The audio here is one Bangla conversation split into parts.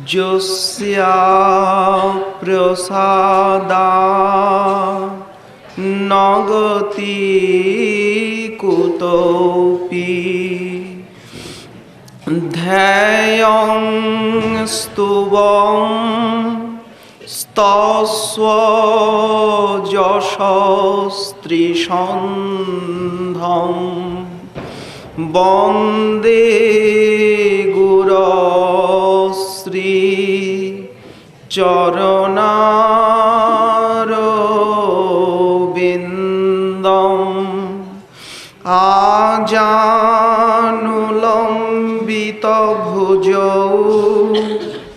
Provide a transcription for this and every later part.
যস্যা প্রসাদাৎ নগতি কুতোপি ধ্যেয়ং স্তুবং স্তস্য যশস্ত্রিসন্ধং বন্দে গুরশ্রী চরণারবিন্দং আজানুলম্বিত ভুজৌ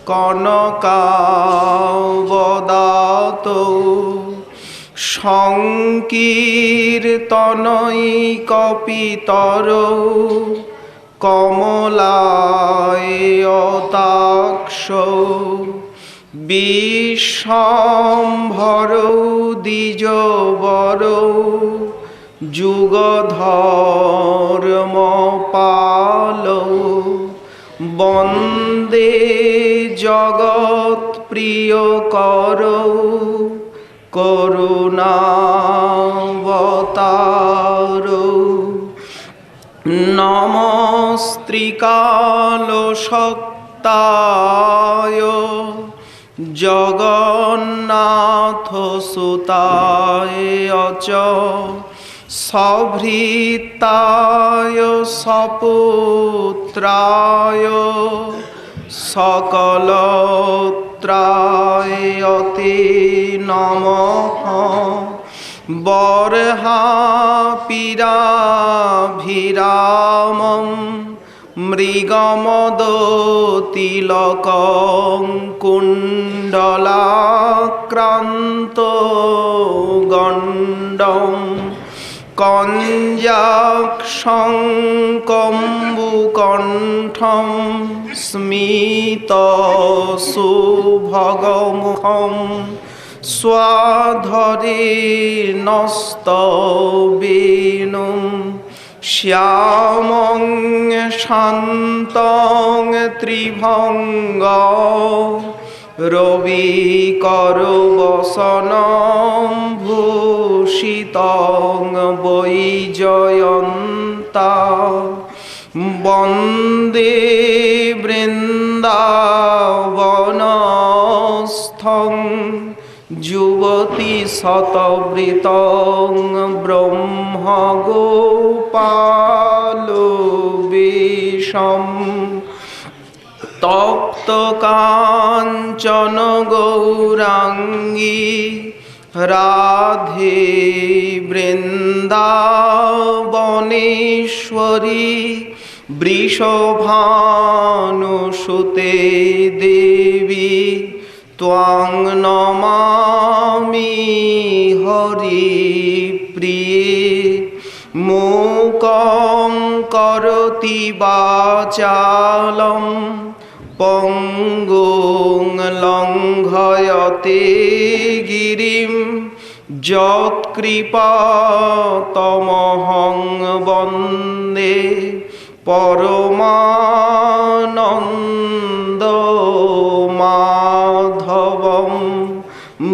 কনকাবদাতৌ সংকীর্তনৈকপিতরৌ কমলায়তাক্ষৌ বিশ্বম্ভরৌ দ্বিজবরৌ যুগধর্মপালৌ বন্দে জগৎপ্রিয়করৌ করুণাবতারৌ নমস্ত্রিকালসক্তায় জগন্নাথসুতায় চ সভৃতায় সপুত্রায় সকলত্রায়তে নমঃ বর্হাপিরাভিরামং মৃগমদতিলকং কুণ্ডলাক্রান্ত গণ্ডং কঞ্জাক্ষং কম্বুকণ্ঠং স্মিতসুভগমুখং স্বাধরেণস্তবেনুং শ্যামং শান্তং ত্রিভঙ্গং রবিকরবসनं ভূষিতং বৈজয়ন্তাং বন্দে বৃন্দাবনস্থং যুবতীশতবৃতং ব্রহ্মগোপালবেশম তপ্তকাঞ্চন গৌরাঙ্গী রাধে বৃন্দাবনেশ্বরী বৃষভানুসুতে দেবী ত্বাং নমামি হরিপ্রিয়ে মূকং করোতি বাচালং পঙ্গুং লঙ্ঘয়তে গিরিম যৎকৃপাতমহং বন্দে পরমানন্দ মাধবম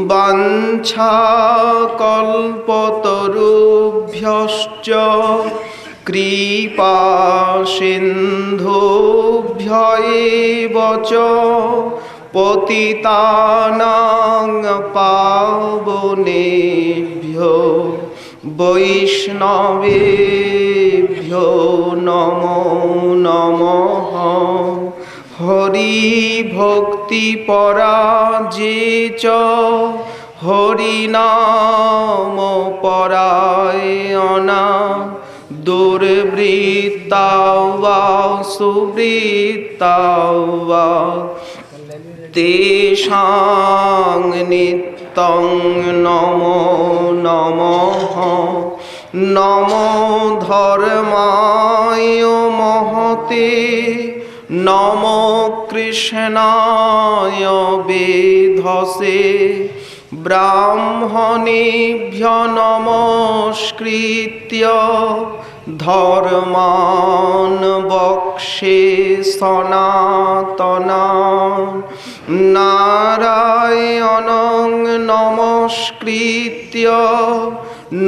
বাঞ্ছাকল্পতরুভ্যশ্চ কৃপা সিন্ধুভ্যৈব চ পতিতানাং পাবনেভ্যো বৈষ্ণবেভ্যো নমো নমঃ হরি ভক্তি পরাজে চ হরিনাম পরায়ণা দুর্বৃত্তাও বা সুবৃত্তাও বা তেষাং নিত্যং নমো নমঃ নমো ধর্মায় মহতে নমো কৃষ্ণায় বেধসে ব্রাহ্মণেভ্যো নমস্কৃত্য ধর্মান বক্ষে সনাতনা নারায়ণং নমস্কৃত্য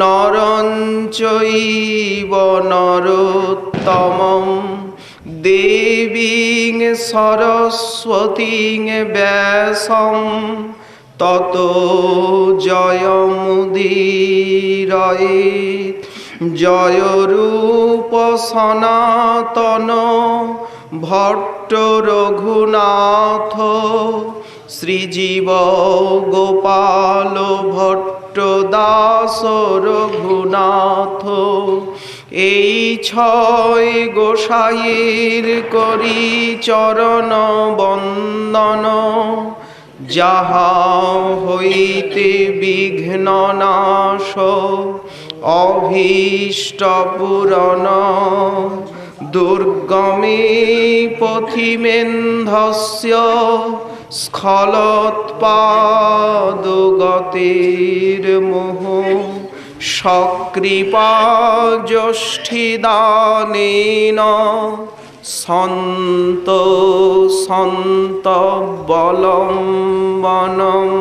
নরং চৈব নরোত্তমং দেবীং সরস্বতীং ব্যাসং ততো জয়মুদীরয়েৎ জয়রূপ সনাতন ভট্ট রঘুনাথ শ্রীজীব গোপাল ভট্ট দাস রঘুনাথ এই ছয় গোসাইয়ের করি চরণ বন্দন যাহা হইতে বিঘ্ন নাশ অভীষ্ট পূরণ দুর্গমে পথিমেন্ধস্য স্খলৎপাদগতির্মোহ সকৃপা জ্যেষ্ঠিদানেন সন্ত সন্ত বলম্বনম।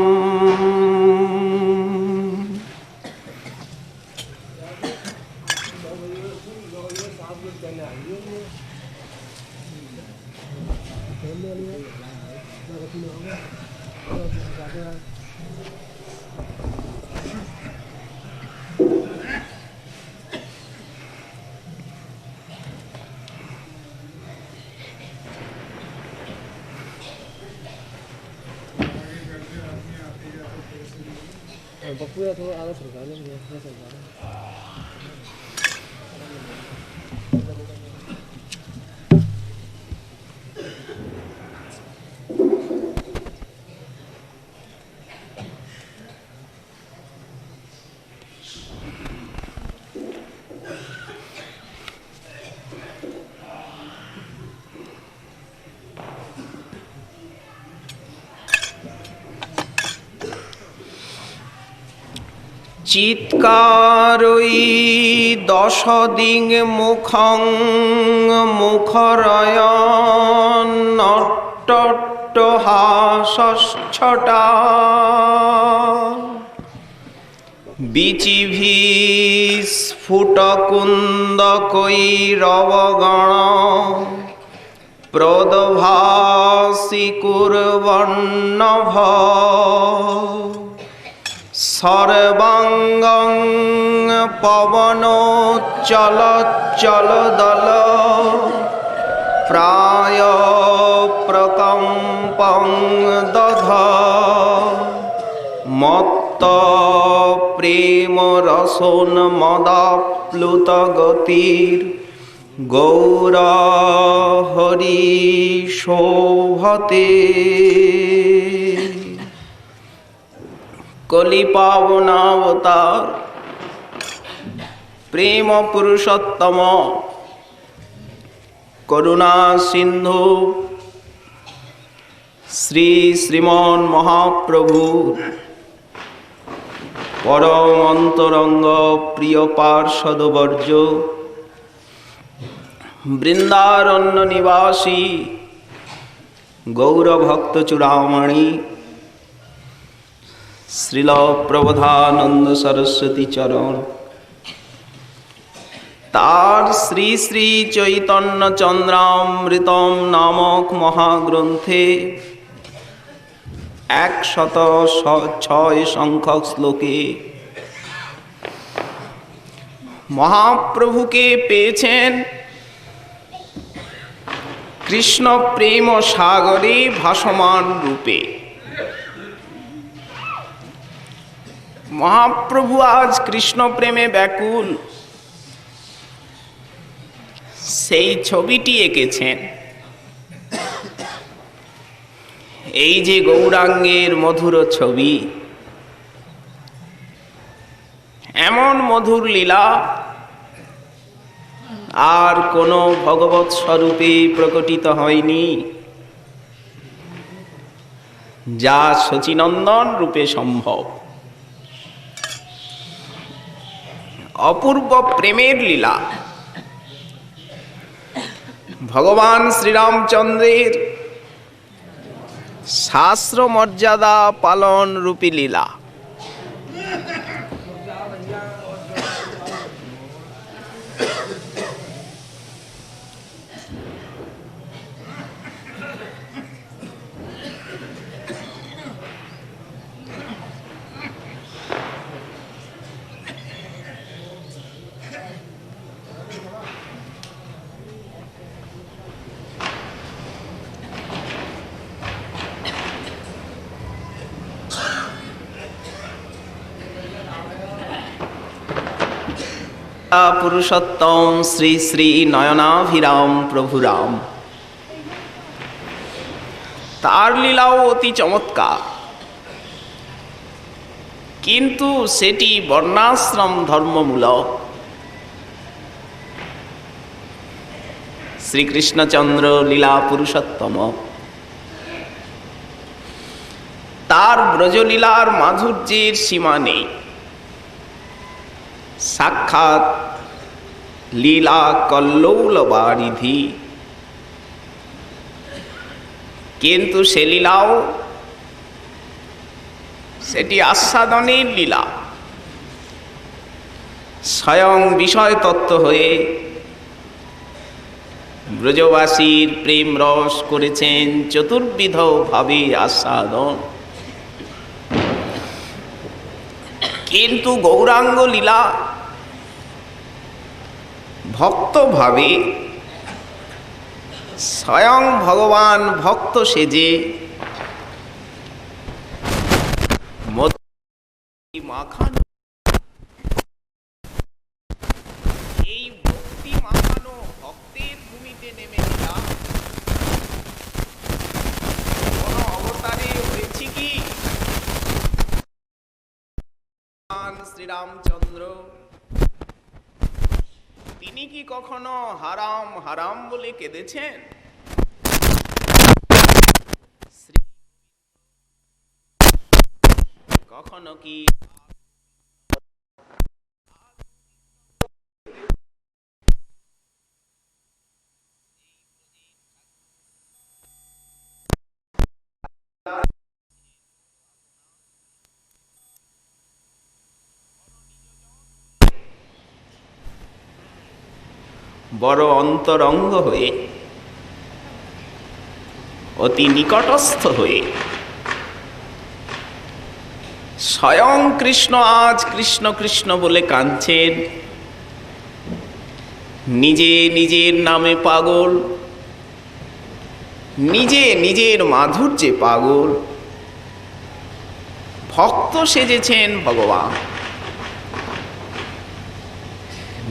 Bapaknya tuh alas regane biasa saja. চিৎকারই দশদিং মুখং মুখরয়ন নট্টহাসচ্ছটা বিচিভিস্ফুটকুন্দকৈরবগণ প্রদভাসি কুর্বন্নভ সর্বাঙ্গং পবনোচ্চলচ্চলদল প্রায় প্রকম্পং দধ মত্ত প্রেম রসোন্মদাপ্লুত গতির গৌর হরি শোভতে কলিপাবনাবতার প্রেম পুরুষোত্তম করুণা সিন্ধু শ্রী শ্রীমন মহাপ্রভু পরম অন্তরঙ্গ প্রিয় পার্ষদবর্য বৃন্দারণ্য নিবাসী গৌরভক্ত চূড়ামণি শ্রীল প্রবোধানন্দ সরস্বতী চরণ তার শ্রী শ্রী চৈতন্য চন্দ্রামৃতম নামক মহাগ্রন্থে 106 সংখ্যক শ্লোকে মহাপ্রভুকে পেয়েছেন কৃষ্ণ প্রেম সাগরে ভাসমান রূপে। মহাপ্রভু আজ কৃষ্ণ প্রেমে ব্যাকুল, সেই ছবিটি এঁকেছেন। এই যে গৌরাঙ্গের মধুর ছবি, এমন মধুর লীলা আর কোনো ভগবৎ স্বরূপে প্রকটিত হয়নি, যা শচীনন্দন রূপে সম্ভব। অপূর্ব প্রেমের লীলা ভগবান শ্রীরামচন্দ্রের শাস্ত্র মর্যাদা পালন রূপী লীলা। পুরুষোত্তম শ্রী শ্রী নয়নাভিরাম প্রভু রাম, তার লীলাও অতি চমৎকার, কিন্তু সেটি বর্ণাশ্রম ধর্মমূলক। শ্রীকৃষ্ণচন্দ্র লীলা পুরুষোত্তম, তার ব্রজলীলার মাধুর্যের সীমা নেই। সাক্ষাৎ লীলা কল্লোল বারিধি, কিন্তু সে লীলাও সেটি আস্বাদনের লীলা। স্বয়ং বিষয় তত্ত্ব হয়ে ব্রজবাসীর প্রেম রস করেছেন চতুর্বিধ ভাবে আস্বাদন। কিন্তু গৌরাঙ্গ লীলা ভক্তভাবে স্বয়ং ভগবান ভক্ত সেজে মাখানো, এই ভক্তি মাখানো ভক্তের ভূমিতে নেমে লীলা কোন অবতারে হয়েছে কি? শ্রীরামচন্দ্র তিনি কি কখনো হারাম হারাম বলে কেঁদেছেন? কখনো কি বড় অন্তরঙ্গ হয়ে, অতি নিকটস্থ হয়ে স্বয়ং কৃষ্ণ আজ কৃষ্ণ কৃষ্ণ বলে কাঁদছেন, নিজে নিজের নামে পাগল, নিজে নিজের মাধুর্যে পাগল, ভক্ত সেজেছেন ভগবান,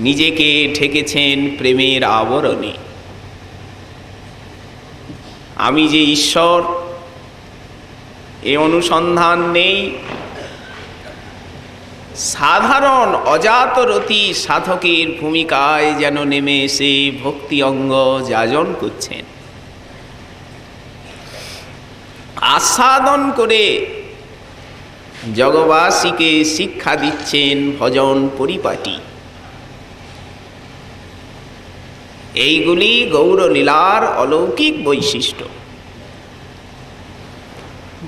নিজেকে ঠেকেছেন প্রেমের আবরণে। আমি যে ঈশ্বর এ অনুসন্ধান নেই, সাধারণ অজাতরতি সাধকের ভূমিকায় যেন নেমে এসে ভক্তি অঙ্গ যাজন করছেন, আস্বাদন করে জগবাসীকে শিক্ষা দিচ্ছেন ভজন পরিপাটি। এইগুলি গৌরলীলার অলৌকিক বৈশিষ্ট্য।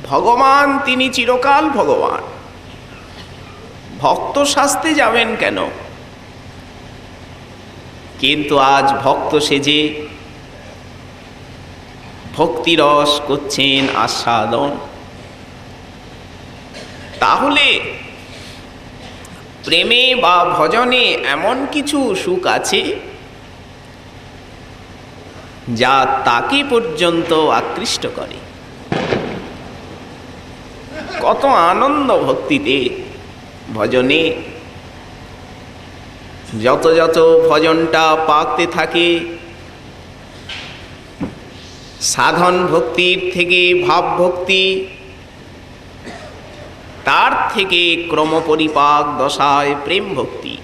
ভগবান তিনি চিরকাল ভগবান, ভক্ত সাজতে যাবেন কেন? কিন্তু আজ ভক্ত সেজে ভক্তিরস করছেন আস্বাদন। তাহলে প্রেমে বা ভজনে এমন কিছু সুখ আছে যা তাকে পর্যন্ত আকৃষ্ট করে। কত আনন্দ ভক্তিতে, ভজনে। যত যত ভজনটা পাকতে থাকে, সাধন ভক্তির থেকে ভাব ভক্তি, তার থেকে ক্রমপরিপাক দশায় প্রেম ভক্তি।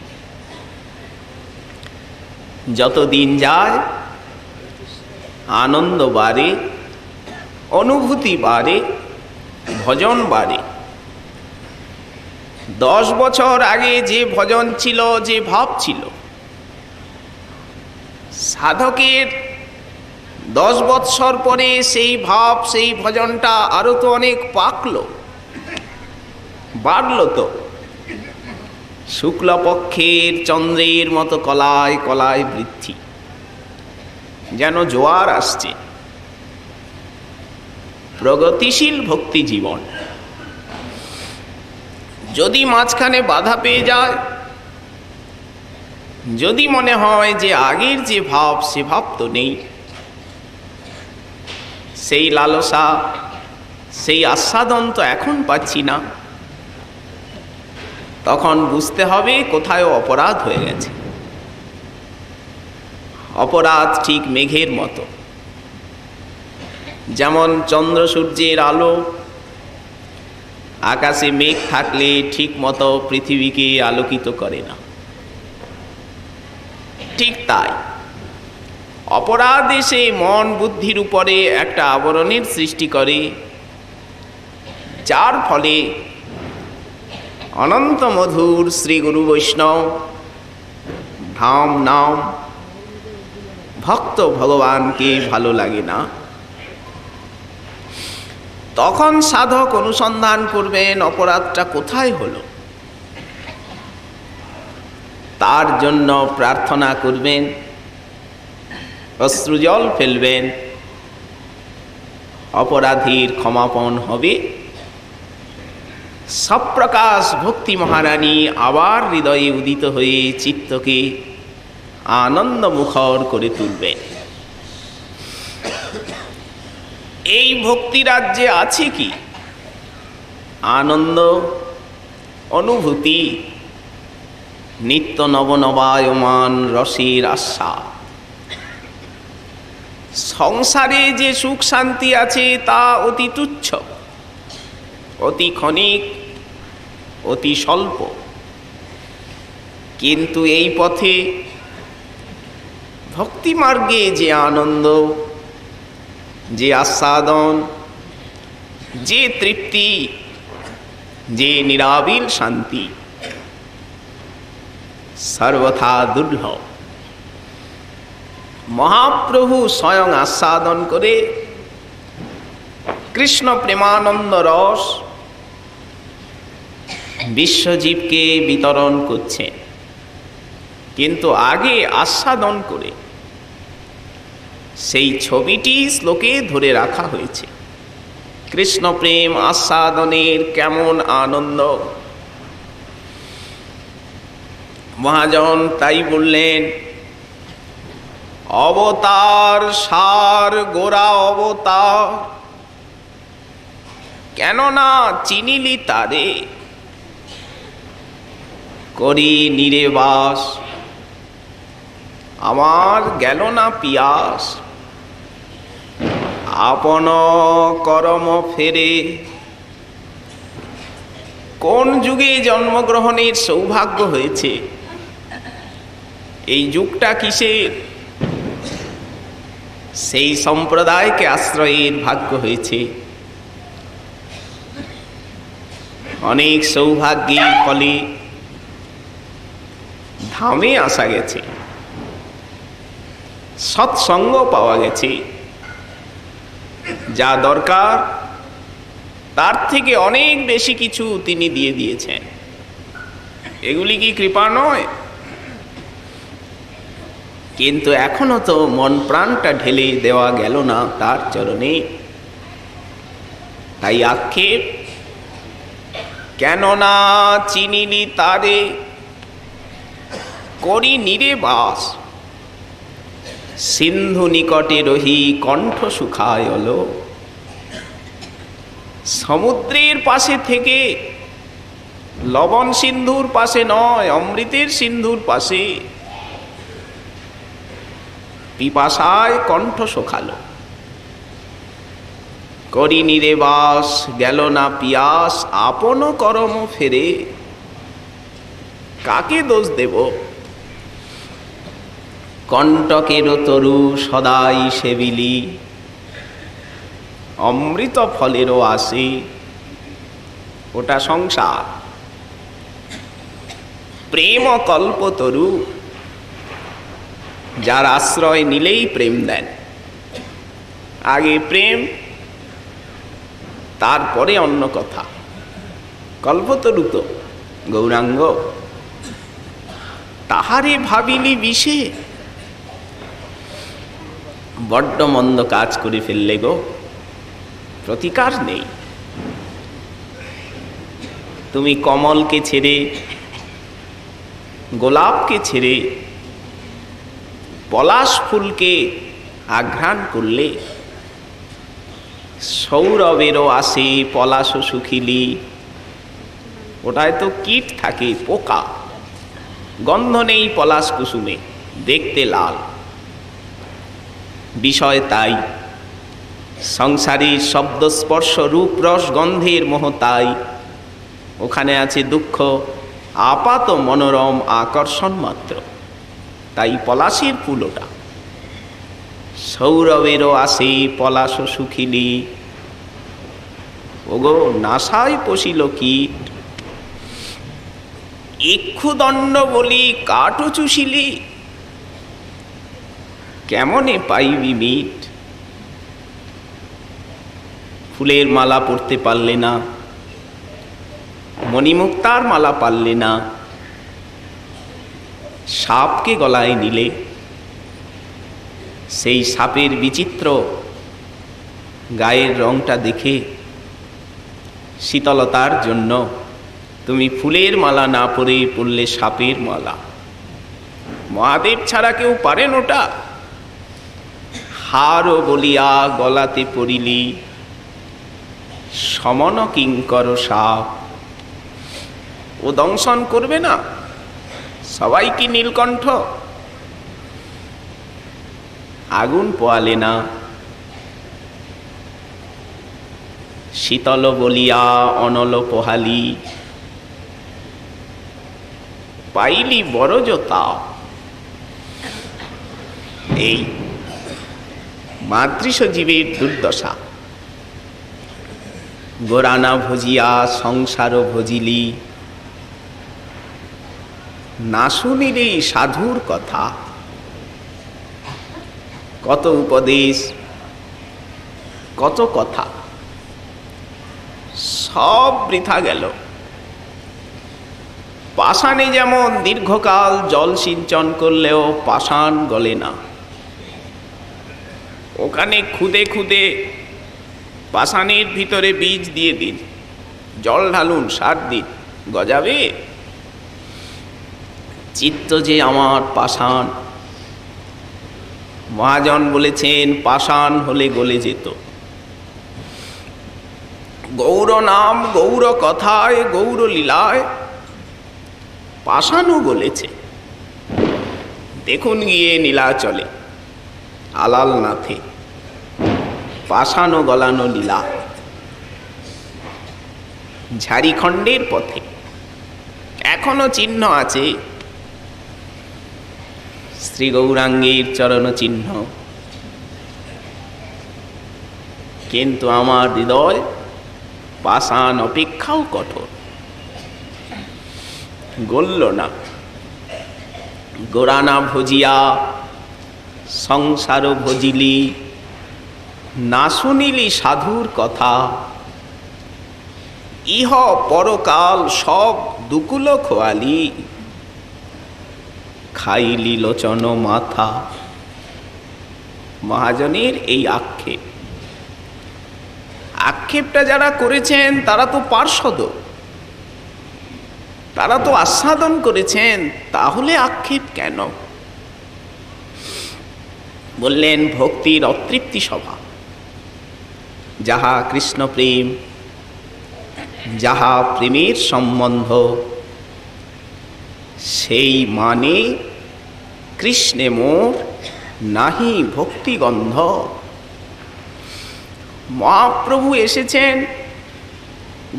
যত দিন যায় আনন্দ বাড়ে, অনুভূতি বাড়ে, ভজন বাড়ে। 10 বছর আগে যে ভজন ছিল, যে ভাব ছিল, সাধকের 10 বৎসর পরে সেই ভাব, সেই ভজনটা আরো তো অনেক পাকলো, বাড়লো তো। শুক্লপক্ষের চন্দ্রের মতো কলায় কলায় বৃদ্ধি, যেন জোয়ার আসছে। প্রগতিশীল ভক্তি জীবন। যদি মাঝখানে বাধা পেয়ে যায়, যদি মনে হয় যে আগের যে ভাব সে ভাব তো নেই, সেই লালসা, সেই আস্বাদন তো এখন পাচ্ছি না, তখন বুঝতে হবে কোথায় অপরাধ হয়ে গেছে। অপরাধ ঠিক মেঘের মতো, যেমন চন্দ্র সূর্যের আলো আকাশে মেঘ থাকলে ঠিক মতো পৃথিবীকে আলোকিত করে না, ঠিক তাই অপরাধ এসে মন বুদ্ধির উপরে একটা আবরণের সৃষ্টি করে, যার ফলে অনন্ত মধুর শ্রী গুরু বৈষ্ণব ধাম নাম ভক্ত ভগবানকে ভালো লাগে না। তখন সাধক অনুসন্ধান করবেন অপরাধটা কোথায় হলো, তার জন্য প্রার্থনা করবেন, অশ্রুজল ফেলবেন, অপরাধীর ক্ষমাপণ হবে। সপ্রকাশ ভক্তি মহারানী আবার হৃদয়ে উদিত হয়ে চিত্তকে আনন্দ মুখর করে তুলবেন। এই ভক্তি রাজ্যে আছে কি? আনন্দ, অনুভূতি, নিত্য নবনবায়মান রসের আস্বাদ। সংসারে যে সুখ শান্তি আছে তা অতি তুচ্ছ, অতি ক্ষণিক, অতি স্বল্প। কিন্তু এই পথে ভক্তি মার্গে যে আনন্দ, যে আস্বাদন, যে তৃপ্তি, যে নিরাবিল শান্তি সর্বথা দুর্লভ। মহাপ্রভু স্বয়ং আস্বাদন করে কৃষ্ণ প্রেমানন্দ রস বিশ্বজীবকে বিতরণ করছেন, কিন্তু আগে আস্বাদন করে সেই ছবিটি শ্লোকে ধরে রাখা হয়েছে। কৃষ্ণ প্রেম আস্বাদনের কেমন আনন্দ! মহাজন তাই বললেন, অবতার সার গোরা অবতার, কেননা চিনিলি তারে, করি নিরে বাস, আমার গেল না পিয়াস, আপন করম ফেরে। কোন যুগে জন্মগ্রহণের সৌভাগ্য হয়েছে? এই যুগটা কিসের? সেই সম্প্রদায়কে আশ্রয়ের ভাগ্য হয়েছে। অনেক সৌভাগ্যের ফলে ধামে আসা গেছে, সৎসঙ্গ পাওয়া গেছে, যা দরকার তার থেকে অনেক বেশি কিছু তিনি দিয়ে দিয়েছেন। এগুলি কি কৃপা নয়? কিন্তু এখনো তো মন প্রাণটা ঢেলে দেওয়া গেল না তার চরণে। তাই আক্ষেপ, কেননা চিনিলি তারে, করি নিরে বাস, সিন্ধু নিকটে রহি কণ্ঠ শুকায় অলো। সমুদ্রের পাশে থেকে, লবণ সিন্ধুর পাশে নয়, অমৃতের সিন্ধুর পাশে পিপাসায় কণ্ঠ শুকালো। করি নিরে বাস, গেল না পিয়াস, আপন করম ফেরে। কাকে দোষ দেব? কণ্টকের তরু সদাই সেবিলি, অমৃত ফলেরও আসে, ওটা সংসার। প্রেম কল্পতরু, যার আশ্রয় নিলেই প্রেম দেন, আগে প্রেম, তারপরে অন্য কথা। কল্পতরু তো গৌরাঙ্গ, তাহারে ভাবিলি বিষে। বড্ড মন্দ কাজ করে ফেললে গো, প্রতিকার নেই। তুমি কমলকে ছেড়ে, গোলাপকে ছেড়ে পলাশ ফুলকে আঘ্রাণ করলে। সৌরভেরও আসে পলাশ শুকিলি, ওটায় তো কীট থাকে, পোকা। গন্ধ নেই পলাশ কুসুমে, দেখতে লাল। বিষয় তাই, সংসারের শব্দ স্পর্শ রূপ রস গন্ধের মোহ তাই। ওখানে আছে দুঃখ, আপাত মনোরম আকর্ষণ মাত্র। তাই পলাশের ফুল ওটা। সৌরভেরও আসে পলাশ শুকিলি, ওগো নাসায় পশিল কীট। ইক্ষুদণ্ড বলি কাঠও চুষিলি, কেমনে পাইবি মিট। ফুলের মালা পরতে পারলে না, মণিমুক্তার মালা পারলে না, সাপকে গলায় নিলে। সেই সাপের বিচিত্র গায়ের রংটা দেখে শীতলতার জন্য তুমি ফুলের মালা না পরে পরলে সাপের মালা। মহাদেব ছাড়া কেউ পারেন ওটা। হারও বলিয়া গলাতে পরিলি, সমন কিঙ্কর সাপ। ও দংশন করবে না? সবাই কি নীলকণ্ঠ? আগুন পোয়ালে না। শীতল বলিয়া অনল পোহালি, পাইলি বড় জোতা। এই মাতৃশ জীবের দুর্দশা। গোরানা ভজিয়া সংসার ভজিলি, না শুনিলি সাধুর কথা। কত উপদেশ, কত কথা, সব বৃথা গেল। পাষাণে যেমন দীর্ঘকাল জল সিঞ্চন করলেও পাষাণ গলে না। ওখানে খুদে খুদে পাষাণের ভিতরে বীজ দিয়ে দিন, জল ঢালুন, সার দিন, গজাবে? চিত্ত যে আমার পাষাণ। মহাজন বলেছেন পাষাণ হলে গলে যেত। গৌর নাম, গৌর কথায়, গৌর লীলায় পাষাণও গলেছে। দেখুন গিয়ে নীলাচলে, আলালনাথে পাষাণও গলানো লীলা। ঝাড়িখণ্ডের পথে এখনো চিহ্ন আছে, শ্রী গৌরাঙ্গের চরণ চিহ্ন। কিন্তু আমার হৃদয় পাষাণ অপেক্ষাও কঠোর, গলল না। গোরানা ভজিয়া সংসার ভজিলি, না শুনিলি সাধুর কথা। ইহ পরকাল সব দুকুল খোয়ালি, খাইলি লোচন মাথা। মহাজনের এই আক্ষেপ, আক্ষেপটা যারা করেছেন তারা তো পার্ষদ, তারা তো আস্বাদন করেছেন, তাহলে আক্ষেপ কেন? বললেন ভক্তির অতৃপ্তি স্বভাব। যাহা কৃষ্ণ প্রেম, যাহা প্রেমের সম্বন্ধ, সেই মানে কৃষ্ণে মোর নাহি ভক্তিগন্ধ। মহাপ্রভু এসেছেন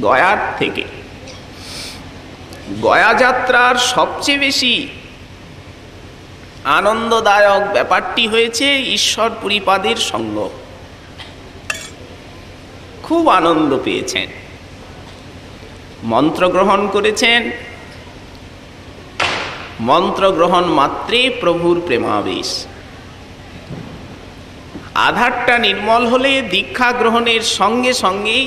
গয়ার থেকে। গয়া যাত্রার সবচেয়ে বেশি আনন্দদায়ক ব্যাপারটি হয়েছে ঈশ্বর পরিপাদের সঙ্গ। খুব আনন্দ পেয়েছেন, মন্ত্র গ্রহণ করেছেন। মন্ত্র গ্রহণ মাত্রে প্রভুর প্রেমাবেশ। আধারটা নির্মল হলে দীক্ষা গ্রহণের সঙ্গে সঙ্গেই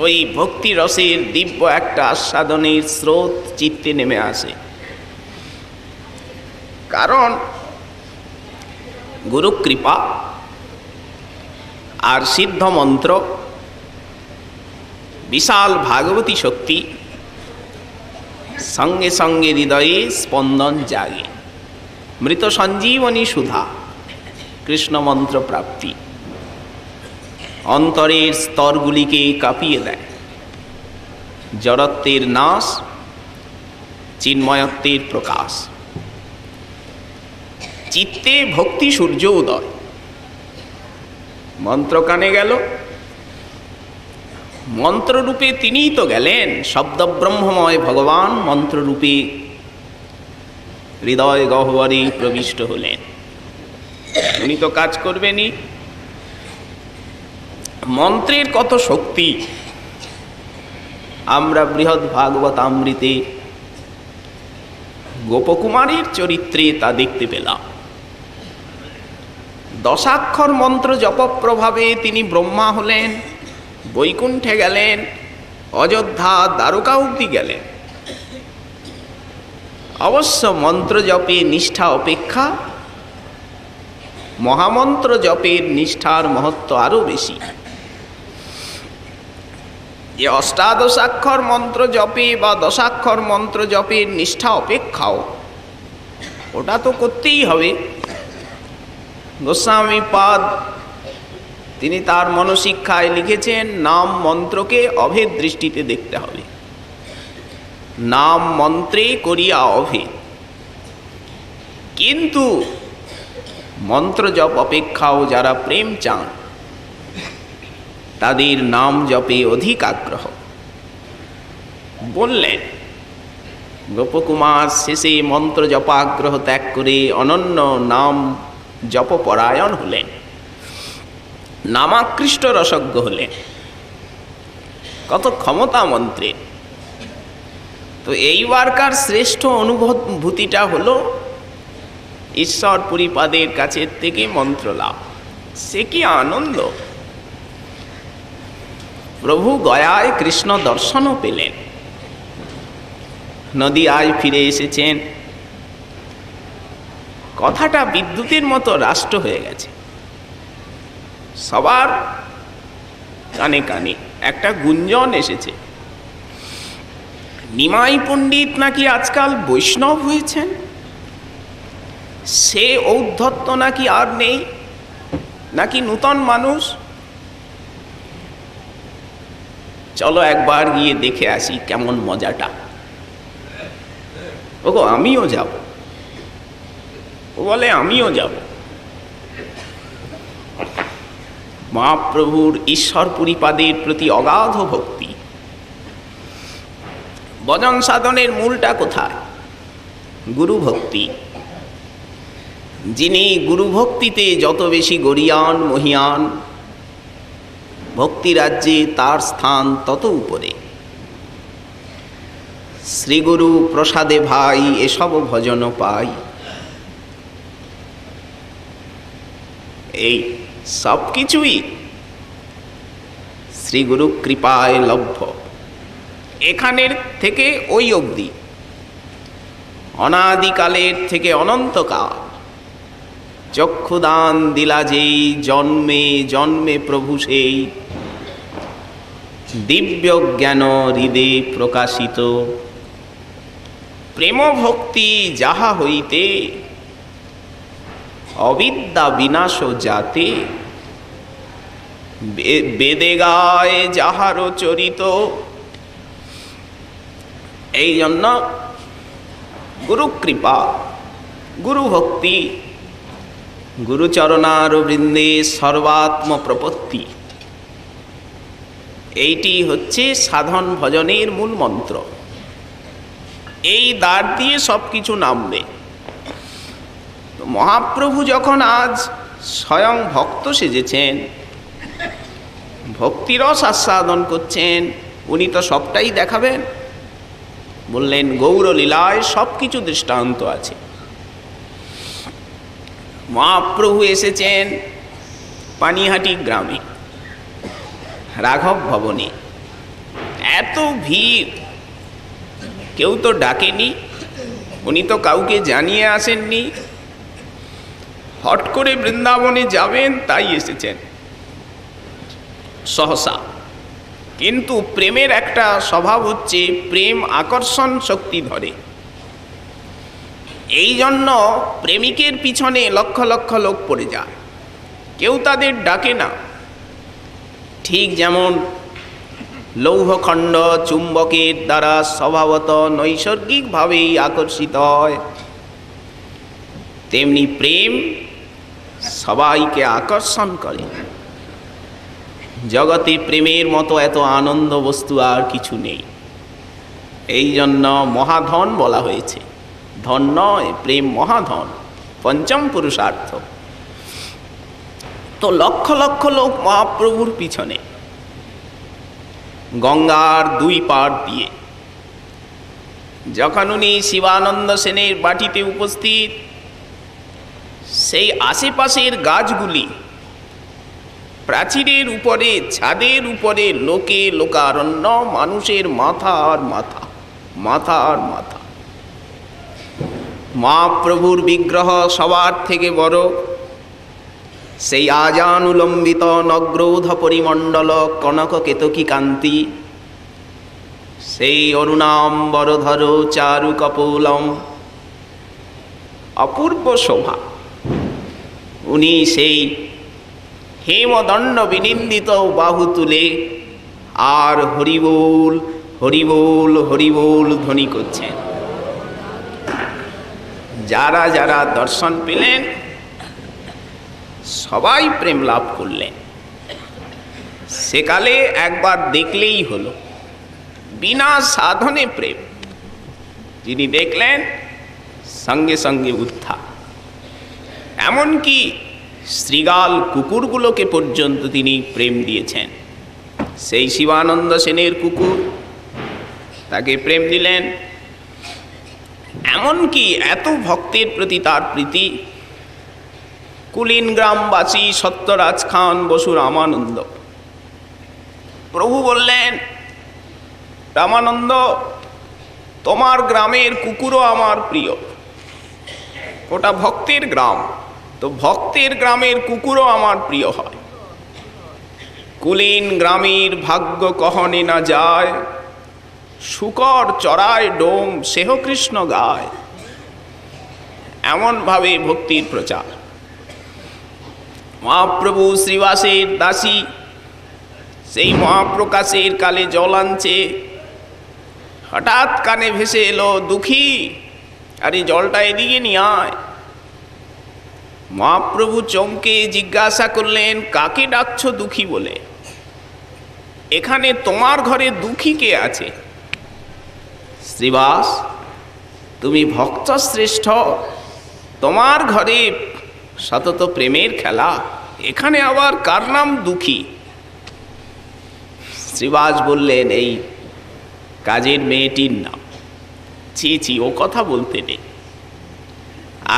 ওই ভক্তি রসের দিব্য একটা আস্বাদনের স্রোত চিত্তে নেমে আসে। কারণ গুরু কৃপা আর সিদ্ধ মন্ত্র, বিশাল ভাগবতী শক্তি, সঙ্গে সঙ্গে হৃদয়ে স্পন্দন জাগে। মৃত সঞ্জীবনী সুধা, কৃষ্ণ মন্ত্র প্রাপ্তি অন্তরের স্তরগুলিকে কাঁপিয়ে দেয়। জড়ত্বের নাশ, চিন্ময়ত্বের প্রকাশ, চিত্তে ভক্তি সূর্য উদয়। মন্ত্র কানে গেল, মন্ত্ররূপে তিনিই তো গেলেন। শব্দ ব্রহ্মময় ভগবান মন্ত্ররূপে হৃদয় গহ্বরে প্রবিষ্ট হলেন। উনি তো কাজ করবেনই। মন্ত্রের কত শক্তি আমরা বৃহৎ ভাগবতামৃতে গোপকুমারীর চরিত্রে তা দেখতে পেলাম। দশাক্ষর মন্ত্র জপ প্রভাবে তিনি ব্রহ্মা হলেন, বৈকুণ্ঠে গেলেন, অযোধ্যা দ্বারকা অবধি গেলেন। অবশ্য মন্ত্র জপে নিষ্ঠা অপেক্ষা মহামন্ত্র জপের নিষ্ঠার মহত্ব আরো বেশি। যে অষ্টাদশাক্ষর মন্ত্র জপে বা দশাক্ষর মন্ত্র জপের নিষ্ঠা অপেক্ষাও ওটা তো করতেই হবে। গোস্বামী পাদ তিনি তার মনশিক্ষায় লিখেছেন, নাম মন্ত্রকে অভেদ দৃষ্টিতে দেখতে হবে। নাম মন্ত্রে করিয়া অভেদ, কিন্তু মন্ত্র জপ অপেক্ষাও যারা প্রেম চান তাদের নাম জপে অধিক আগ্রহ। বললেন গোপকুমার শেষে মন্ত্র জপাগ্রহ ত্যাগ করে অনন্য নাম জপপরায়ণ হলেন, নামাকৃষ্ট রসজ্ঞ হলেন। কত ক্ষমতা মন্ত্রের! তো এইবারকার শ্রেষ্ঠ অনুভূতিটা হলো ঈশ্বর পুরীপাদের কাছের থেকে মন্ত্র লাভ। সে কি আনন্দ! প্রভু গয়ায় কৃষ্ণ দর্শনও পেলেন, নদিয়ায় ফিরে এসেছেন। কথাটা বিদ্যুতের মতো রাষ্ট্র হয়ে গেছে। সবার কানে কানে একটা গুঞ্জন এসেছে, নিমাই পণ্ডিত নাকি আজকাল বৈষ্ণব হয়েছেন, সে ঔদ্ধত্য নাকি আর নেই, নাকি নূতন মানুষ। চলো একবার গিয়ে দেখে আসি কেমন মজাটা। ওগো আমিও যাব। ও বলে আমিও যাব। মহাপ্রভুর ঈশ্বর পুরীপাদের প্রতি অগাধ ভক্তি। ভজন সাধনের মূলটা কোথায়? গুরু ভক্তি। যিনি গুরু ভক্তিতে যত বেশি গরিয়ান মহিয়ান, ভক্তি রাজ্যে তার স্থান তত উপরে। শ্রীগুরু প্রসাদে ভাই এসব ভজন পাই। এই সব কিছুই শ্রীগুরু কৃপায় লভ্য। এখানের থেকে ওই অবধি, অনাদিকালের থেকে অনন্তকাল চক্ষুদান দিলা যেই, জন্মে জন্মে প্রভু সেই, দিব্য জ্ঞান হৃদে প্রকাশিত। প্রেম ভক্তি যাহা হইতে, অবিদ্যা বিনাশ যাতে, বেদে গায় যাহারও চরিত। এই জন্য গুরু কৃপা, গুরু ভক্তি, গুরুচরণার বৃন্দে সর্বাত্ম প্রপত্তি, এইটি হচ্ছে সাধন ভজনের মূল মন্ত্র। এই দ্বার দিয়ে সব কিছু নামবে। তো মহাপ্রভু যখন আজ স্বয়ং ভক্ত সেজেছেন, ভক্তিরস আস্বাদন করছেন, উনি তো সবটাই দেখাবেন। বললেন গৌরলীলায় সব কিছু দৃষ্টান্ত আছে। মহাপ্রভু এসেছেন পানিহাটি গ্রামে রাঘব ভবনে। এত ভিড়, কেউ তো ডাকেনি, উনি তো কাউকে জানিয়ে আসেননি, হট করে বৃন্দাবনে যাবেন তাই এসেছেন সহসা। কিন্তু প্রেমের একটা স্বভাব হচ্ছে প্রেম আকর্ষণ শক্তি ধরে। এই জন্য প্রেমিকের পিছনে লক্ষ লক্ষ লোক পড়ে যায়, কেউ তাদের ডাকে না। ঠিক যেমন লৌহখণ্ড চুম্বকের দ্বারা স্বভাবত নৈসর্গিকভাবেই আকর্ষিত হয়, তেমনি প্রেম সবাইকে আকর্ষণ করে। জগতে প্রেমের মতো এত আনন্দ বস্তু আর কিছু নেই। এই জন্য মহাধন বলা হয়েছে, ধন নয়, প্রেম মহাধন, পঞ্চম পুরুষার্থ। তো লক্ষ লক্ষ লোক মহাপ্রভুর পিছনে গঙ্গার দুই পাড় দিয়ে। যখন উনি শিবানন্দ সেনের বাটিতে উপস্থিত, সেই আশেপাশের গাছগুলি প্রাচীরের উপরে, ছাদের উপরে লোকে লোকারণ্য, মানুষের মাথা আর মাথা, মাথা আর মাথা। মহাপ্রভুর বিগ্রহ সবার থেকে বড়, সেই আজানুলম্বিত নগ্রৌধ পরিমণ্ডল কনক কেতকী কান্তি, সেই অরুণাম্বরধর চারু কপোলম, অপূর্ব শোভা। উনি সেই হেমদণ্ড বিনিন্দিত বাহু তুলে আর হরিবোল হরিবোল হরিবোল ধ্বনি করছেন। যারা যারা দর্শন পেলেন সবাই প্রেম লাভ করলেন। সেকালে একবার দেখলেই হলো, বিনা সাধনে প্রেম। যিনি দেখলেন সঙ্গে সঙ্গে উদ্ধার। এমনকি শৃগাল কুকুরগুলোকে পর্যন্ত তিনি প্রেম দিয়েছেন। সেই শিবানন্দ সেনের কুকুর, তাকে প্রেম দিলেন। এমনকি এত ভক্তের প্রতি তার প্রীতি, কুলিন গ্রামবাসী সত্যরাজ খান বসু রামানন্দ, প্রভু বললেন, রামানন্দ, তোমার গ্রামের কুকুরও আমার প্রিয়। ওটা ভক্তের গ্রাম, তো ভক্তের গ্রামের কুকুরও আমার প্রিয় হয়। কুলিন গ্রামের ভাগ্য কহনে না যায়, শুকর চড়ায় ডোম সেহ কৃষ্ণ গায়। এমনভাবে ভক্তির প্রচার। মহাপ্রভু শ্রীবাসের দাসী সেই মহাপ্রকাশের কালে জল আনছে, হঠাৎ কানে ভেসে এলো, দুঃখী, আরে জলটা এদিকে নিয়ে আয়। মহাপ্রভু চমকে জিজ্ঞাসা করলেন, কাকে ডাকছো দুঃখী বলে? এখানে তোমার ঘরে দুঃখী কে আছে? শ্রীবাস, তুমি ভক্ত শ্রেষ্ঠ, তোমার ঘরে সতত প্রেমের খেলা, এখানে আবার কার নাম দুঃখী? শ্রীবাস বললেন, এই কাজের মেয়েটির নাম। ছি ছি, ও কথা বলতে নেই,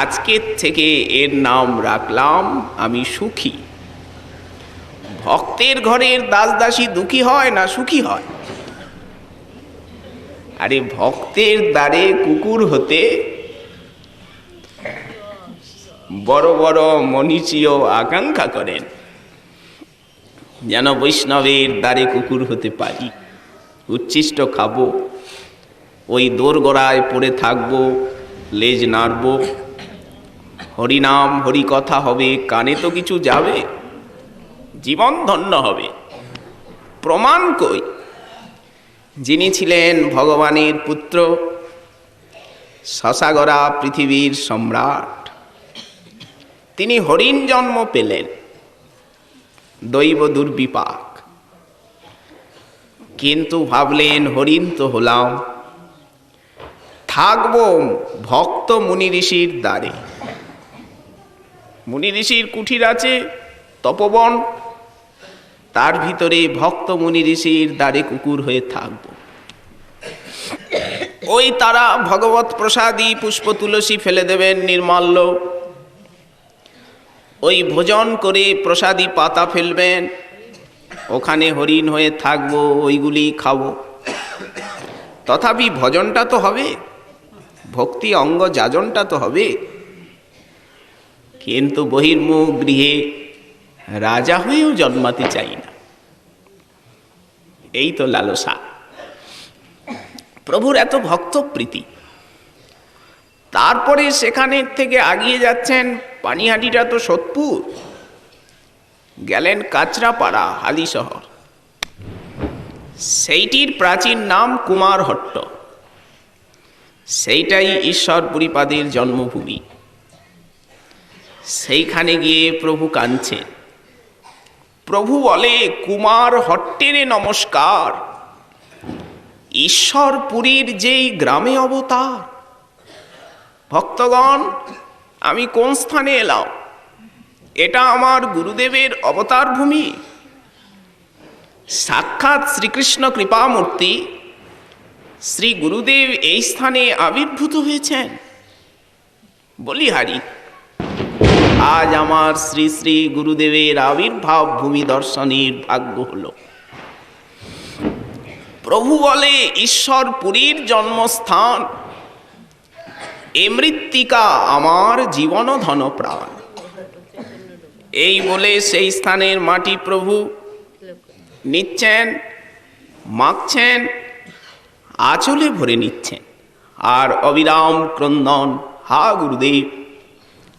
আজকের থেকে এর নাম রাখলাম আমি সুখী। ভক্তের ঘরের দাস দাসী দুঃখী হয় না সুখী হয়? আরে ভক্তের দ্বারে কুকুর হতে বড় বড় মনীষীও আকাঙ্ক্ষা করেন, যেন বৈষ্ণবের দ্বারে কুকুর হতে পারি, উচ্ছিষ্ট খাবো, ওই দোরগোড়ায় পড়ে থাকবো, লেজ নাড়ব, হরিনাম হরিকথা হবে, কানে তো কিছু যাবে, জীবন ধন্য হবে। প্রমাণ কই? যিনি ছিলেন ভগবানের পুত্র, শশাগরা পৃথিবীর সম্রাট, তিনি হরিণ জন্ম পেলেন, দৈব দুর্বিপাক। কিন্তু ভাবলেন, হরিণ তো হলাম, থাকবো ভক্ত মুনি ঋষির দ্বারে। মুনি ঋষির কুঠির আছে, তপবন, তার ভিতরে ভক্ত মুনি ঋষির দ্বারে কুকুর হয়ে থাকব। ওই তারা ভগবত প্রসাদী পুষ্প তুলসী ফেলে দেবেন নির্মাল্য, ওই ভোজন করে প্রসাদী পাতা ফেলবেন, ওখানে হরিণ হয়ে থাকবো, ওইগুলি খাবো। তথাপি ভজনটা তো হবে, ভক্তি অঙ্গ যাজনটা তো হবে। কিন্তু বহির্মুখ গৃহে রাজা হয়েও জন্মাতে চাই না, এই তো লালসা। প্রভুর এত ভক্ত প্রীতি। তারপরে সেখানে থেকে আগিয়ে যাচ্ছেন, পানিহাটিটা তো সোদপুর, গেলেন কাঁচরাপাড়া হালি শহর। সেইটির প্রাচীন নাম কুমারহট্ট, সেইটাই ঈশ্বর পুরীপাদের জন্মভূমি। সেইখানে গিয়ে প্রভু কাঁদছেন। প্রভু বলে, কুমারহট্টেরে নমস্কার, ঈশ্বর পুরীর যেই গ্রামে অবতার। ভক্তগণ, আমি কোন স্থানে এলাম? এটা আমার গুরুদেবের অবতার ভূমি। সাক্ষাৎ শ্রীকৃষ্ণ কৃপামূর্তি শ্রী গুরুদেব এই স্থানে আবির্ভূত হয়েছেন। বলিহারি, আজ আমার শ্রী শ্রী গুরুদেবের আবির্ভাব ভূমি দর্শনের ভাগ্য হলো। প্রভু বলে, ঈশ্বর পুরীর জন্মস্থান, এ মৃত্তিকা আমার জীবন ধন প্রাণ। এই বলে সেই স্থানের মাটি প্রভু নিচ্ছেন, মাখছেন, আঁচলে ভরে নিচ্ছেন, আর অবিরাম ক্রন্দন, হা গুরুদেব,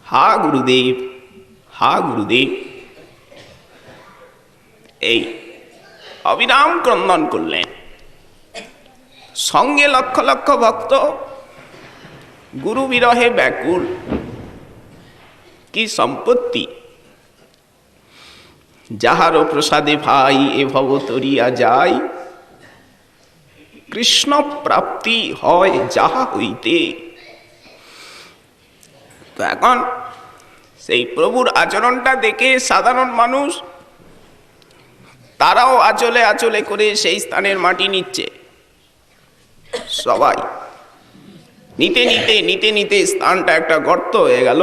হা গুরুদেব, হা গুরুদেব। এই অবিরাম ক্রন্দন করলেন। সঙ্গে লক্ষ লক্ষ ভক্ত গুরু বিরহে ব্যাকুল। কি সম্পত্তি! যাহারও প্রসাদে ভাই এ ভব তরিয়া যায়, কৃষ্ণ প্রাপ্তি হয় যাহা হইতে। তো এখন সেই প্রভুর আচরণটা দেখে সাধারণ মানুষ তারাও আঁচলে আঁচলে করে সেই স্থানের মাটি নিচ্ছে। সবাই নিতে নিতে নিতে নিতে স্থানটা একটা গর্ত হয়ে গেল,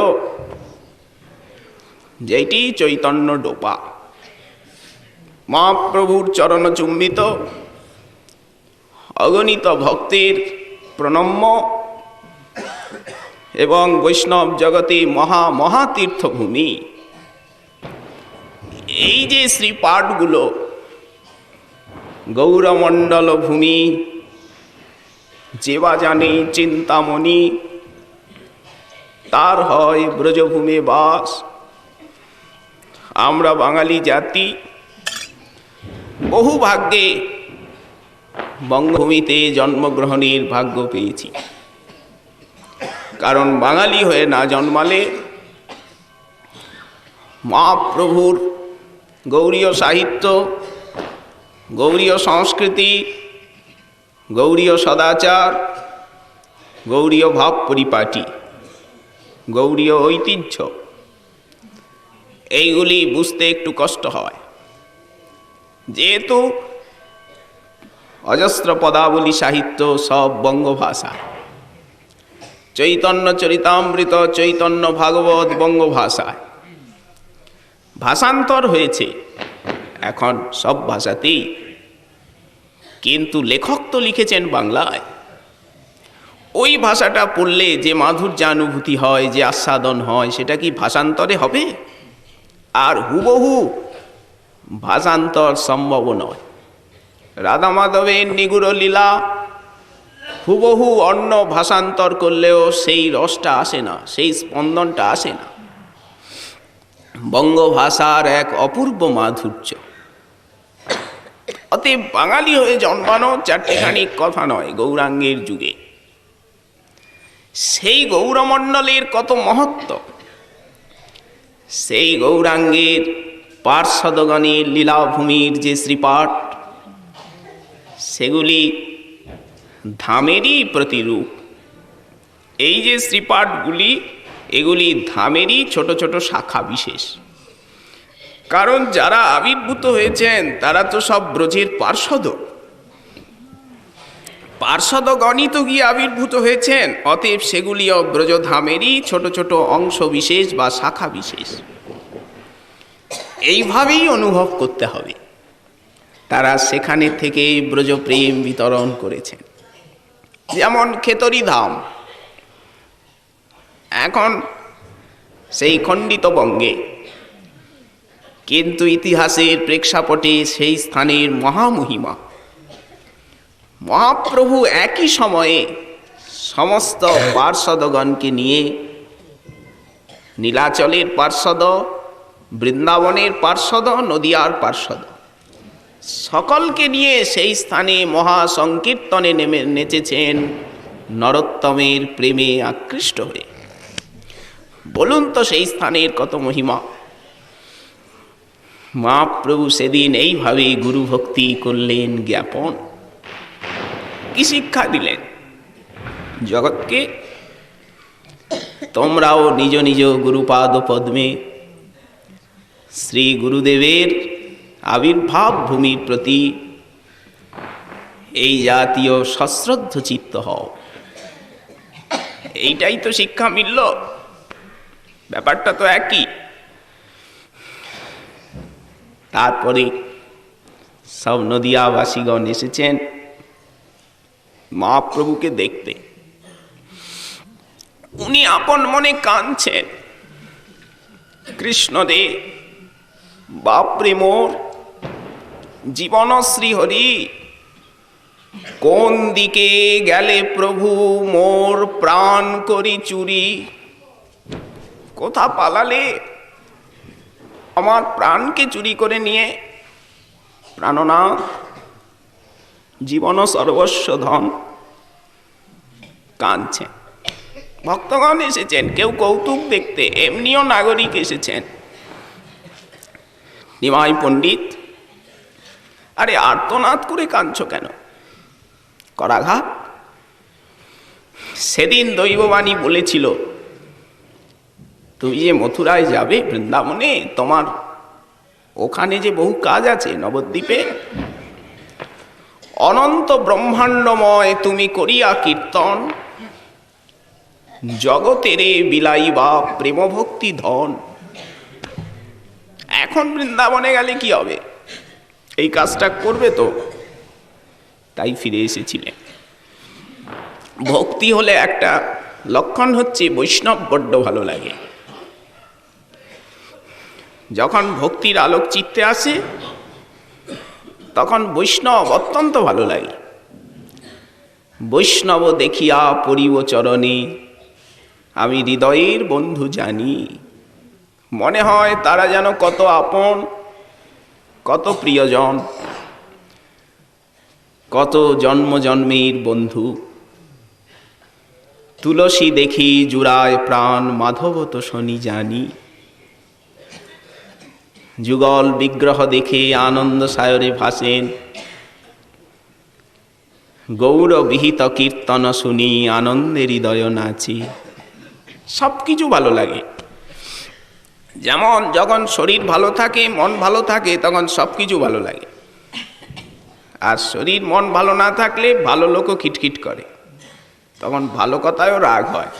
যেটি চৈতন্য ডোপা। মহাপ্রভুর চরণ চুম্বিত অগণিত ভক্তের প্রণম্য এবং বৈষ্ণব জগতে মহা মহাতীর্থভূমি। এই যে শ্রীপাঠগুলো, গৌরমণ্ডল ভূমি, যেবা জানে চিন্তামণি, তার হয় ব্রজভূমে বাস। আমরা বাঙালি জাতি বহু ভাগ্যে বঙ্গভূমিতে জন্মগ্রহণের ভাগ্য পেয়েছি। কারণ বাঙালি হয়ে না জন্মালে মহাপ্রভুর গৌড়ীয় সাহিত্য, গৌড়ীয় সংস্কৃতি, গৌড়ীয় সদাচার, গৌড়ীয় ভাব পরিপাটি, গৌড়ীয় ঐতিহ্য, এইগুলি বুঝতে একটু কষ্ট হয়। যেহেতু অজস্র পদাবলী সাহিত্য সব বঙ্গভাষা, চৈতন্য চরিতামৃত, চৈতন্য ভাগবত বঙ্গভাষায়, ভাষান্তর হয়েছে এখন সব ভাষাতেই, কিন্তু লেখক তো লিখেছেন বাংলায়। ওই ভাষাটা পড়লে যে মাধুর্যানুভূতি হয়, যে আস্বাদন হয়, সেটা কি ভাষান্তরে হবে? আর হুবহু ভাষান্তর সম্ভব নয়। রাধা মাধবের নিগুড় লীলা হুবহু অন্য ভাষান্তর করলেও সেই রসটা আসে না, সেই স্পন্দনটা আসে না। বঙ্গভাষার এক অপূর্ব মাধুর্য। অতএব বাঙালি হয়ে জন্মানো চারটেখানি কথা নয় গৌরাঙ্গের যুগে। সেই গৌরমণ্ডলের কত মহত্ব, সেই গৌরাঙ্গের পার্শ্বদগণের লীলাভূমির যে শ্রীপাঠ, সেগুলি ধামেরই প্রতিরূপ। এই যে শ্রীপাঠগুলি, এগুলি ধামেরই ছোট ছোট শাখা বিশেষ। কারণ যারা আবির্ভূত হয়েছেন তারা তো সব ব্রজের পার্ষদ, পার্ষদগণই তো গিয়ে আবির্ভূত হয়েছেন। অতএব সেগুলিও ব্রজধামেরই ছোট ছোট অংশ বিশেষ বা শাখা বিশেষ। এইভাবেই অনুভব করতে হবে। তারা সেখানে থেকে ব্রজপ্রেম বিতরণ করেছেন। যেমন খেতড়ি ধাম এখন সেই খণ্ডিত বঙ্গে, কিন্তু ইতিহাসের প্রেক্ষাপটে সেই স্থানের মহামহিমা। মহাপ্রভু একই সময়ে সমস্ত পার্ষদগণকে নিয়ে, নীলাচলের পার্ষদ, বৃন্দাবনের পার্ষদ, নদিয়ার পার্ষদ, সকলকে নিয়ে সেই স্থানে মহাসংকীর্তনে নেচেছেন নরোত্তমের প্রেমে আকৃষ্ট হয়ে। বলুন তো সেই স্থানের কত মহিমা। মহাপ্রভু সেদিন এইভাবে গুরু ভক্তি করলেন জ্ঞাপন। কি শিক্ষা দিলেন জগৎকে? তোমরাও নিজ নিজ গুরুপাদ পদ্মে শ্রী গুরুদেবের আবির্ভাব ভূমির প্রতি এই জাতীয় সশ্রদ্ধ চিত্ত হও। এইটাই তো শিক্ষা মিলল। ব্যাপারটা তো একই। তারপরে সব নদিয়াবাসীগণ এসেছেন মহাপ্রভুকে দেখতে। উনি আপন মনে কাঁদছেন, কৃষ্ণ রে, বাপরে মোর জীবন শ্রীহরি, কোন দিকে গেলে প্রভু মোর প্রাণ করি চুরি? কোথা পালালে আমার প্রাণকে চুরি করে নিয়ে? প্রাণনাথ, জীবন সর্বস্ব ধন। কাঁদছে। ভক্তগণ এসেছেন, কেউ কৌতুক দেখতে, এমনিও নাগরিক এসেছেন। নিমাই পণ্ডিত, আরে আর্তনাদ করে কাঁদছ কেন? করাঘাত। সেদিন দৈববাণী বলেছিল, তুমি যে মথুরায় যাবে, বৃন্দাবনে, তোমার ওখানে যে বহু কাজ আছে নবদ্বীপে। অনন্ত ব্রহ্মাণ্ডময় তুমি করিয়া কীর্তন, জগতেরে বিলাইবা প্রেম ভক্তি ধন। এখন বৃন্দাবনে গেলে কি হবে? এই কাজটা করবে তো? তাই ফিরে এসেছিলেন। ভক্তি হলে একটা লক্ষণ হচ্ছে বৈষ্ণব বড্ড ভালো লাগে। যখন ভক্তির আলোক চিত্তে আসে তখন বৈষ্ণব অত্যন্ত ভালো লাগে। বৈষ্ণব দেখিয়া পরিব চরণে, আমি হৃদয়ের বন্ধু জানি। মনে হয় তারা যেন কত আপন, কত প্রিয়জন, কত জন্ম জন্মের বন্ধু। তুলসী দেখি জুড়ায় প্রাণ, মাধব তো শনি জানি। যুগল বিগ্রহ দেখে আনন্দ সায়রে ভাসেন, গৌর বিহিত কীর্তন শুনি আনন্দের হৃদয় নাচি। সব কিছু ভালো লাগে। যেমন যখন শরীর ভালো থাকে, মন ভালো থাকে, তখন সব কিছু ভালো লাগে। আর শরীর মন ভালো না থাকলে ভালো লোকও খিটখিট করে, তখন ভালো কথায়ও রাগ হয়।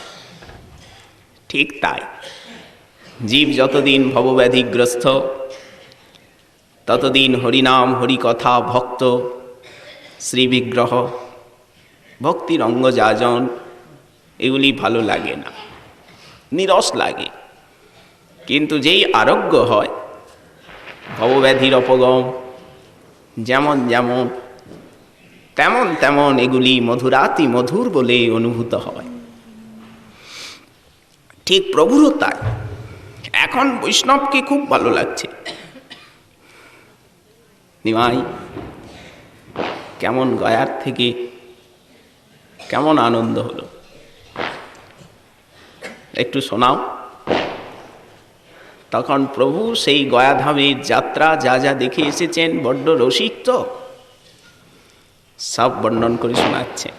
ঠিক তাই, জীব যতদিন ভবব্যাধিগ্রস্ত, ততদিন হরিনাম, হরিকথা, ভক্ত, শ্রীবিগ্রহ, ভক্তির অঙ্গ যাজন, এগুলি ভালো লাগে না, নিরস লাগে। কিন্তু যেই আরোগ্য হয়, ভবব্যাধির অপগম, যেমন যেমন তেমন তেমন এগুলি মধুরাতি মধুর বলে অনুভূত হয়। ঠিক প্রভুরও তাই। এখন বৈষ্ণবকে খুব ভালো লাগছে। নিমাই, কেমন গয়ার থেকে কেমন আনন্দ হলো, একটু শোনাও। তখন প্রভু সেই গয়াধামের যাত্রা যা যা দেখে এসেছেন, বড্ড রসিক তো, সব বর্ণন করে শোনাচ্ছে।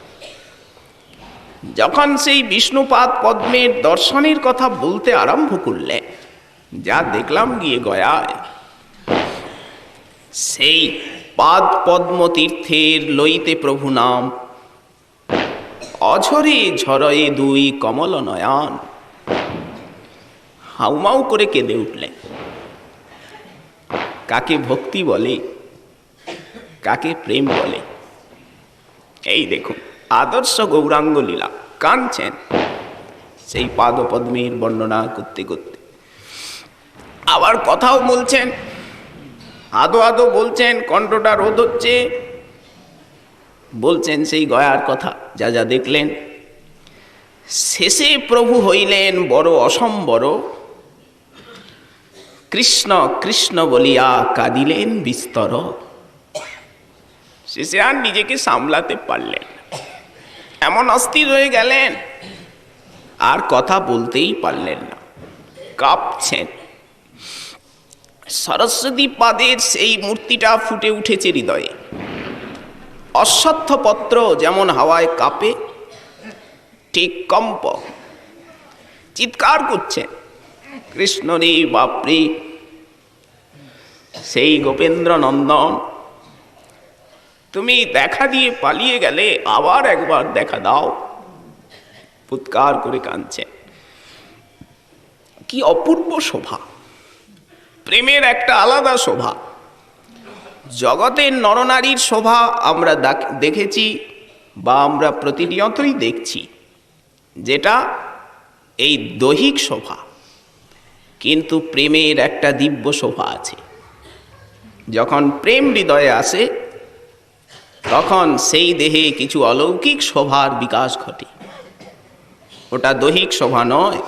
যখন সেই বিষ্ণুপাদ পদ্মের দর্শনের কথা বলতে আরম্ভ করলেন, যা দেখলাম গিয়ে গয়ায়, সেই পাদ পদ্ম তীর্থের লইতে প্রভু নাম, অঝরে ঝরয়ে দুই কমল নয়ন, হাউমাউ করে কেঁদে উঠলেন। কাকে ভক্তি বলে, কাকে প্রেম বলে। এই দেখুন আদর্শ গৌরাঙ্গ লীলা, কাঁদছেন সেই পাদপদ্মের বর্ণনা করতে করতে। আবার কথাও বলছেন, আদো আদো বলছেন, কণ্ঠটা রোধ হচ্ছে, বলছেন সেই গয়ার কথা যা যা দেখলেন। শেষে প্রভু হইলেন বড় অসম্বর, কৃষ্ণ কৃষ্ণ বলিয়া কাঁদিলেন বিস্তর। শেষে আর নিজেকে সামলাতে পারলেন, এমন অস্থির হয়ে গেলেন, আর কথা বলতেই পারলেন না, কাঁপছেন। সরস্বতী পাদের সেই মূর্তিটা ফুটে উঠেছে হৃদয়ে। অশ্বত্থ পত্র যেমন হাওয়ায় কাঁপে, ঠিক কম্প, চিৎকার করছে, কৃষ্ণ রে বাপরে, সেই গোপেন্দ্র নন্দন, তুমি দেখা দিয়ে পালিয়ে গেলে, আবার একবার দেখা দাও। ফুৎকার করে কাঁদছে। কি অপূর্ব শোভা! প্রেমের একটা আলাদা শোভা। জগতের নরনারীর শোভা আমরা দেখেছি বা আমরা প্রতিনিয়তই দেখছি, যেটা এই দৈহিক শোভা। কিন্তু প্রেমের একটা দিব্য শোভা আছে। যখন প্রেম হৃদয়ে আসে, তখন সেই দেহে কিছু অলৌকিক শোভার বিকাশ ঘটে। ওটা দৈহিক শোভা নয়,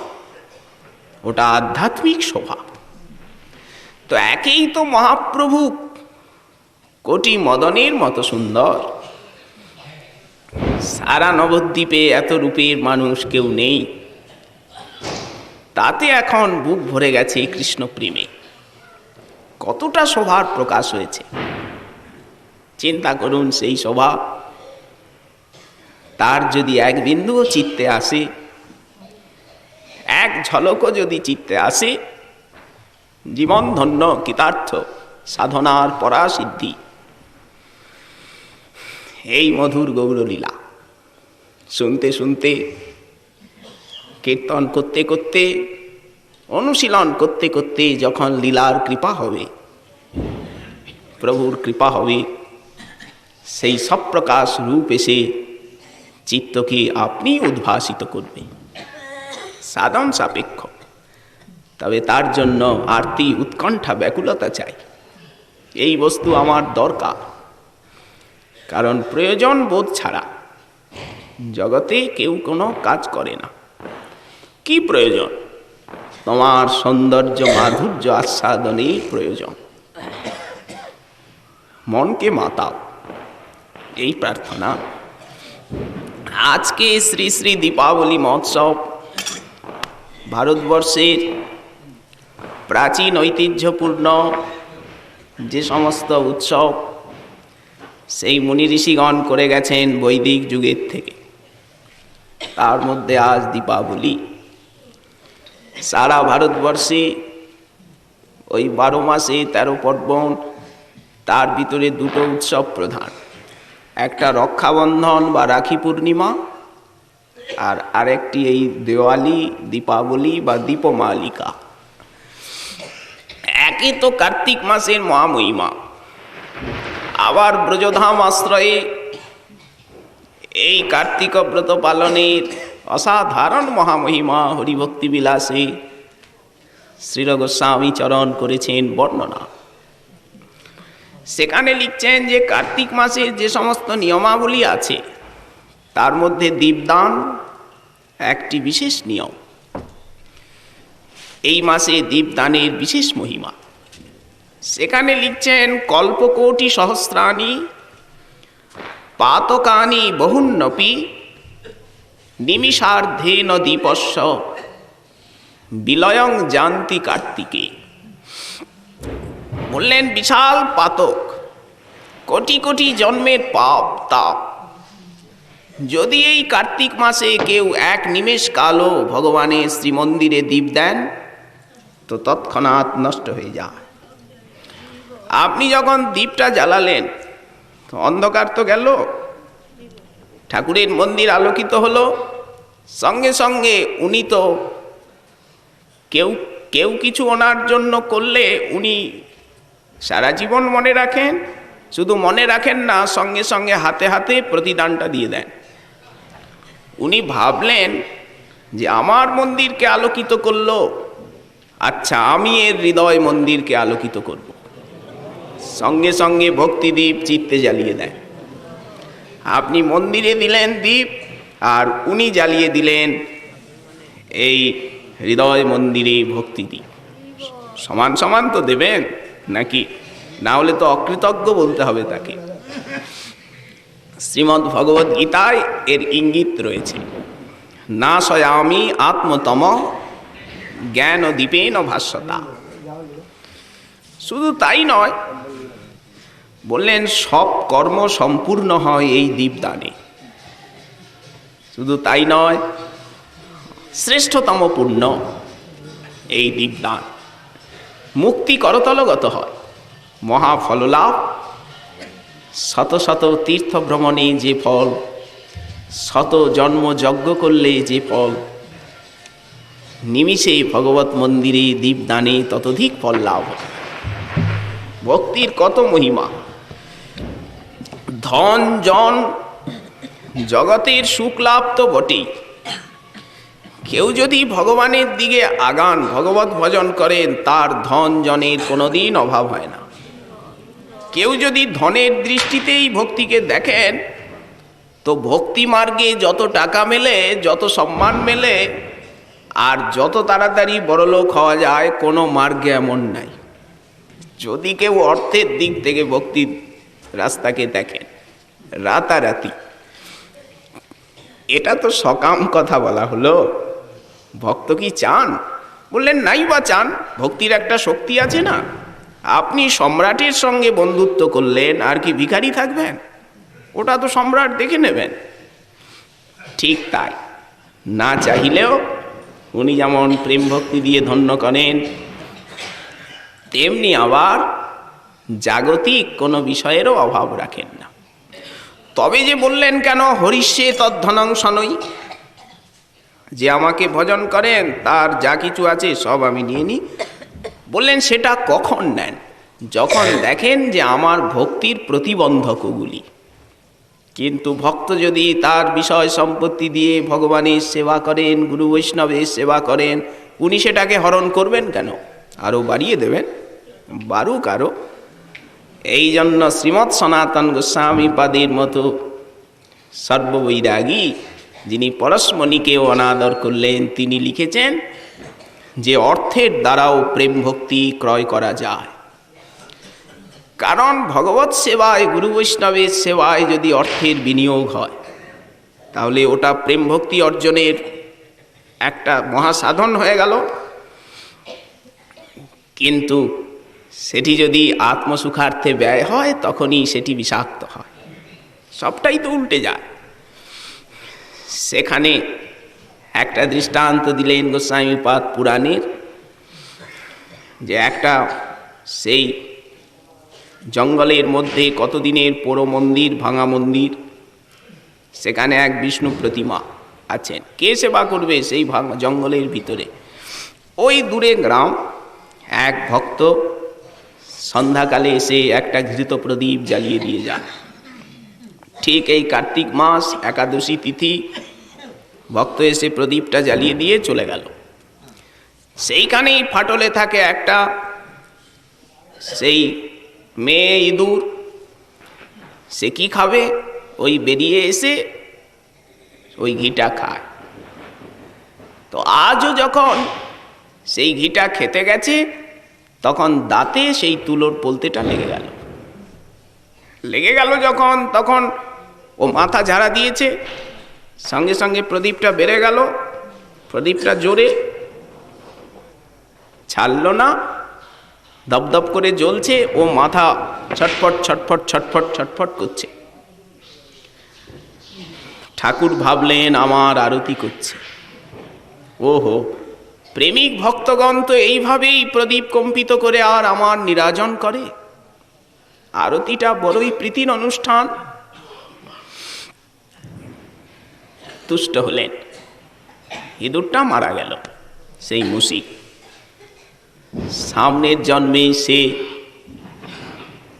ওটা আধ্যাত্মিক শোভা। তো একেই তো মহাপ্রভু কোটি মদনের মতো সুন্দর। সারা নবদ্বীপে এত রূপের মানুষ কেউ নেই। তাতে এখন বুক ভরে গেছে কৃষ্ণ প্রেমে। কতটা শোভার প্রকাশ হয়েছে চিন্তা করুন। সেই শোভা তার যদি এক বিন্দুও চিত্তে আসে, এক ঝলকও যদি চিত্তে আসে, জীবন ধন্য, কৃতার্থ, সাধনার পরাসিদ্ধি। এই মধুর গৌরলীলা শুনতে শুনতে, কীর্তন করতে করতে, অনুশীলন করতে করতে যখন লীলার কৃপা হবে, প্রভুর কৃপা হবে, সেই সপ্রকাশ রূপ এসে চিত্তকে আপনি উদ্ভাসিত করবে। সাধন সাপেক্ষ, তবে তার জন্য আরতি, উৎকণ্ঠা, ব্যাকুলতা চাই। এই বস্তু আমার দরকার, কারণ প্রয়োজন বোধ ছাড়া জগতে কেউ কোনো কাজ করে না। কি প্রয়োজন? তোমার সৌন্দর্য মাধুর্য আস্বাদনেই প্রয়োজন। মনকে মাতাও, এই প্রার্থনা। আজকে শ্রী শ্রী দীপাবলি মহোৎসব ভারতবর্ষের প্রাচীন ঐতিহ্যপূর্ণ যে সমস্ত উৎসব সেই মুনি ঋষিগণ করে গেছেন বৈদিক যুগের থেকে, তার মধ্যে আজ দীপাবলি। সারা ভারতবর্ষে ওই 12 মাসে 13 পার্বণ, তার ভিতরে দুটো উৎসব প্রধান। একটা রক্ষাবন্ধন বা রাখি পূর্ণিমা, আর আরেকটি এই দেওয়ালি, দীপাবলি বা দীপমালিকা। একে তো কার্তিক মাসের মহামহিমা, আবার ব্রজধাম আশ্রয়ে এই কার্তিক ব্রত পালনের অসাধারণ মহামহিমা হরিভক্তি বিলাসে শ্রীল গোস্বামী চরণ করেছেন বর্ণনা। সেখানে লিখছেন যে কার্তিক মাসের যে সমস্ত নিয়মাবলী আছে, তার মধ্যে দীপদান একটি বিশেষ নিয়ম। এই মাসে দীপদানের বিশেষ মহিমা। সেখানে লিখছেন কল্পকোটি সহস্রাণি পাতকানি বহুন্নপি নিমিষার্ধেন দীপস্য বিলয়ং জান্তি কার্তিকে। বললেন বিশাল পাতক, কোটি কোটি জন্মের পাপ তাপ, যদি এই কার্তিক মাসে কেউ এক নিমেষ কালও ভগবানের শ্রীমন্দিরে দীপ দেন, তো তৎক্ষণাৎ নষ্ট হয়ে যায়। আপনি যখন দীপটা জ্বালালেন, তো অন্ধকার তো গেল, ঠাকুরের মন্দির আলোকিত হলো, সঙ্গে সঙ্গে উনি তো কেউ কিছু ওনার জন্য করলে উনি সারা জীবন মনে রাখেন, শুধু মনে রাখেন না, সঙ্গে সঙ্গে হাতে হাতে প্রতিদানটা দিয়ে দেন। উনি ভাবলেন যে আমার মন্দিরকে আলোকিত করলো, আচ্ছা আমি এর হৃদয় মন্দিরকে আলোকিত করব। সঙ্গে সঙ্গে ভক্তিদীপ চিত্তে জ্বালিয়ে দেন। আপনি মন্দিরে দিলেন দ্বীপ, আর উনি জ্বালিয়ে দিলেন এই হৃদয় মন্দিরে ভক্তিদীপ। সমান সমান তো দেবেন নাকি? না হলে তো অকৃতজ্ঞ বলতে হবে তাকে। শ্রীমদ্ ভগবদ্ গীতায় এর ইঙ্গিত রয়েছে, না সয়ামি আত্মতম জ্ঞান দীপেন ভাস্বতা। শুধু তাই নয়, বললেন সব কর্ম সম্পূর্ণ হয় এই দীপদানে। শুধু তাই নয়, শ্রেষ্ঠতম পুণ্য এই দীপদান। মুক্তি করতলগত হয়, মহাফললাভ, শত শত তীর্থ ভ্রমণে যে ফল, শত জন্ম যজ্ঞ করলে যে ফল, নিমিষে ভগবত মন্দিরে দীপদানে ততোধিক ফল লাভ। ভক্তির কত মহিমা! ধন জন জগতের সুখ লাভ তো বটেই, কেউ যদি ভগবানের দিকে আগান, ভগবত ভজন করেন, তার ধন জনের কোনোদিন অভাব হয় না। কেউ যদি ধনের দৃষ্টিতেই ভক্তিকে দেখেন, তো ভক্তি মার্গে যত টাকা মেলে, যত সম্মান মেলে, আর যত তাড়াতাড়ি বড়লোক হওয়া যায়, কোনো মার্গে এমন নাই। যদি কেউ অর্থের দিক থেকে ভক্তির রাস্তাকে দেখেন, রাতারাতি। এটা তো সকাম কথা বলা হলো। ভক্ত কি চান? বললেন নাই বা চান, ভক্তির একটা শক্তি আছে না। আপনি সম্রাটের সঙ্গে বন্ধুত্ব করলেন, আর কি ভিখারি থাকবেন? ওটা তো সম্রাট দেখে নেবেন। ঠিক তাই, না চাইলেও উনি যেমন প্রেম ভক্তি দিয়ে ধন্য করেন, তেমনি আবার জাগতিক কোনো বিষয়েরও অভাব রাখেন না। তবে যে বললেন কেন হরিষ্যে তদ্ধনং শনৈ, যে আমাকে ভজন করেন তার যা কিছু আছে সব আমি নিয়ে নিই। বললেন সেটা কখন নেন? যখন দেখেন যে আমার ভক্তির প্রতিবন্ধক ওগুলি। কিন্তু ভক্ত যদি তার বিষয় সম্পত্তি দিয়ে ভগবানের সেবা করেন, গুরু বৈষ্ণবের সেবা করেন, উনি সেটাকে হরণ করবেন কেন? আরও বাড়িয়ে দেবেন, বারুক আরও। এই জন্য শ্রীমৎ সনাতন গোস্বামী পাদের মতো সর্ববৈরাগী, যিনি পরশমণিকেও অনাদর করলেন, তিনি লিখেছেন যে অর্থের দ্বারাও প্রেম ভক্তি ক্রয় করা যায়। কারণ ভগবত সেবায়, গুরু বৈষ্ণবের সেবায় যদি অর্থের বিনিয়োগ হয়, তাহলে ওটা প্রেম ভক্তি অর্জনের একটা মহাসাধন হয়ে গেল। কিন্তু সেটি যদি আত্মসুখার্থে ব্যয় হয়, তখনই সেটি বিষাক্ত হয়। সবটাই তো উল্টে যায়। সেখানে একটা দৃষ্টান্ত দিলেন গোস্বামীপাদ পুরাণের, যে একটা সেই জঙ্গলের মধ্যে কতদিনের পোড়ো মন্দির, ভাঙা মন্দির, সেখানে এক বিষ্ণু প্রতিমা আছেন। কে সেবা করবে সেই ভাঙা জঙ্গলের ভিতরে? ওই দূরে গ্রাম, এক ভক্ত সন্ধ্যাকালে এসে একটা ঘৃত প্রদীপ জ্বালিয়ে দিয়ে যান। ঠিক এই কার্তিক মাস একাদশী তিথি, ভক্ত এসে প্রদীপটা জ্বালিয়ে দিয়ে চলে গেল। সেইখানেই ফাটলে থাকে একটা সেই মেয়ে ইঁদুর। সে কি খাবে? ওই বেরিয়ে এসে ওই ঘিটা খায়। তো আজও যখন সেই ঘিটা খেতে গেছে, তখন দাঁতে সেই তুলোর পলতেটা লেগে গেল যখন, তখন ও মাথা ঝাড়া দিয়েছে, সঙ্গে সঙ্গে প্রদীপটা বেড়ে গেল। প্রদীপটা জোরে ছাড়ল না, দপদপ করে জ্বলছে, ও মাথা ছটফট ছটফট ছটফট ছটফট করছে। ঠাকুর ভাবলেন আমার আরতি করছে। ওহো, প্রেমিক ভক্তগণ তো এইভাবেই প্রদীপ কম্পিত করে আর আমার নিরাজন করে। আরতিটা বড়ই প্রীতির অনুষ্ঠান। তুষ্ট হলেন, ইঁদুরটা মারা গেল। সেই মুশিক সামনের জন্মে সে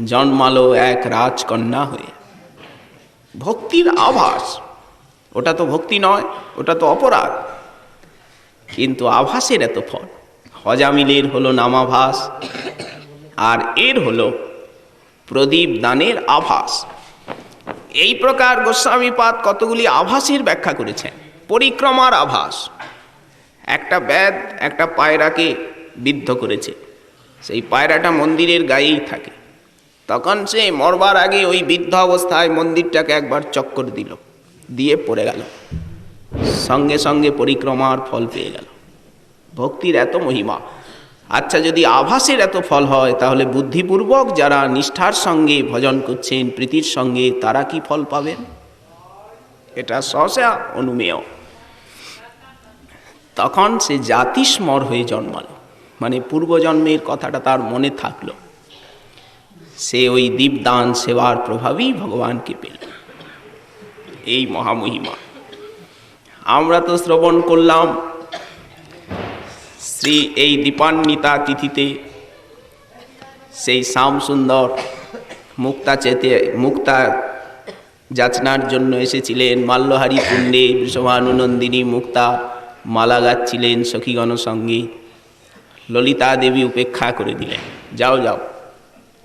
জন্মালো এক রাজকন্যা হয়ে। ভক্তির আভাস, ওটা তো ভক্তি নয়, ওটা তো অপরাধ, কিন্তু আভাসের এত ফল। হজামিলের হলো নামাভাস, আর এর হলো প্রদীপ দানের আভাস। এই প্রকার গোস্বামীপাদ কতগুলি আভাসের ব্যাখ্যা করেছেন। পরিক্রমার আভাস, একটা ব্যাধ একটা পায়রাকে বিদ্ধ করেছে, সেই পায়রাটা মন্দিরের গায়েই থাকে, তখন সে মরবার আগে ওই বিদ্ধ অবস্থায় মন্দিরটাকে একবার চক্কর দিল, দিয়ে পড়ে গেল, সঙ্গে সঙ্গে পরিক্রমার ফল পেয়ে গেল। ভক্তির এত মহিমা। আচ্ছা, যদি আভাসের এত ফল হয়, তাহলে বুদ্ধিপূর্বক যারা নিষ্ঠার সঙ্গে ভজন করছেন, প্রীতির সঙ্গে, তারা কি ফল পাবেন? এটা সহসা অনুমেয়। তখন সে জাতিস্মর হয়ে জন্মালো, মানে পূর্বজন্মের কথাটা তার মনে থাকলো, সে ওই দীপদান সেবার প্রভাবেই ভগবানকে পেল। এই মহামহিমা আমরা তো শ্রবণ করলাম। শ্রী এই দীপান্বিতা তিথিতে সেই শ্যাম সুন্দর মুক্তা যাচনার জন্য এসেছিলেন। মাল্যহারি কুণ্ডে বৃষভানুনন্দিনী মুক্তা মালা গাচ্ছিলেন সখীগণ সঙ্গে। ললিতা দেবী উপেক্ষা করে দিলেন, যাও যাও,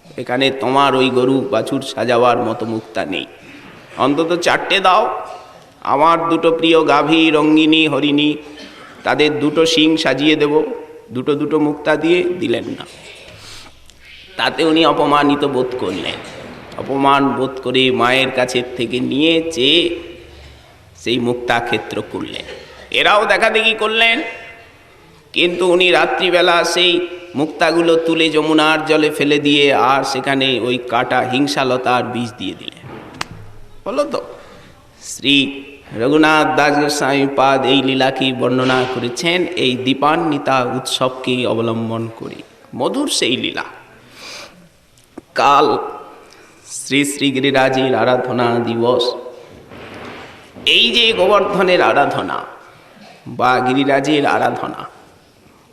এখানে তোমার ওই গরু বাছুর সাজাবার মতো মুক্তা নেই, অন্তত 4টে দাও। আমার 2টো প্রিয় গাভী রঙ্গিনী হরিণী, তাদের 2টো শিং সাজিয়ে দেব, 2টো মুক্তা দিয়ে দিলেন না। তাতে উনি অপমানিত বোধ করলেন। অপমান বোধ করে মায়ের কাছের থেকে নিয়ে চেয়ে সেই মুক্তা ক্ষেত্র করলেন। এরাও দেখাদেখি করলেন, কিন্তু উনি রাত্রিবেলা সেই মুক্তাগুলো তুলে যমুনার জলে ফেলে দিয়ে আর সেখানে ওই কাটা হিংসালতার বীজ দিয়ে দিলেন। বলো তো, শ্রী রঘুনাথ দাস গোস্বামীপাদ এই লীলাকে বর্ণনা করেছেন এই দীপান্বিতা উৎসবকে অবলম্বন করে। মধুর সেই লীলা। কাল শ্রী শ্রী গিরিরাজের আরাধনা দিবস। এই যে গোবর্ধনের আরাধনা বা গিরিরাজের আরাধনা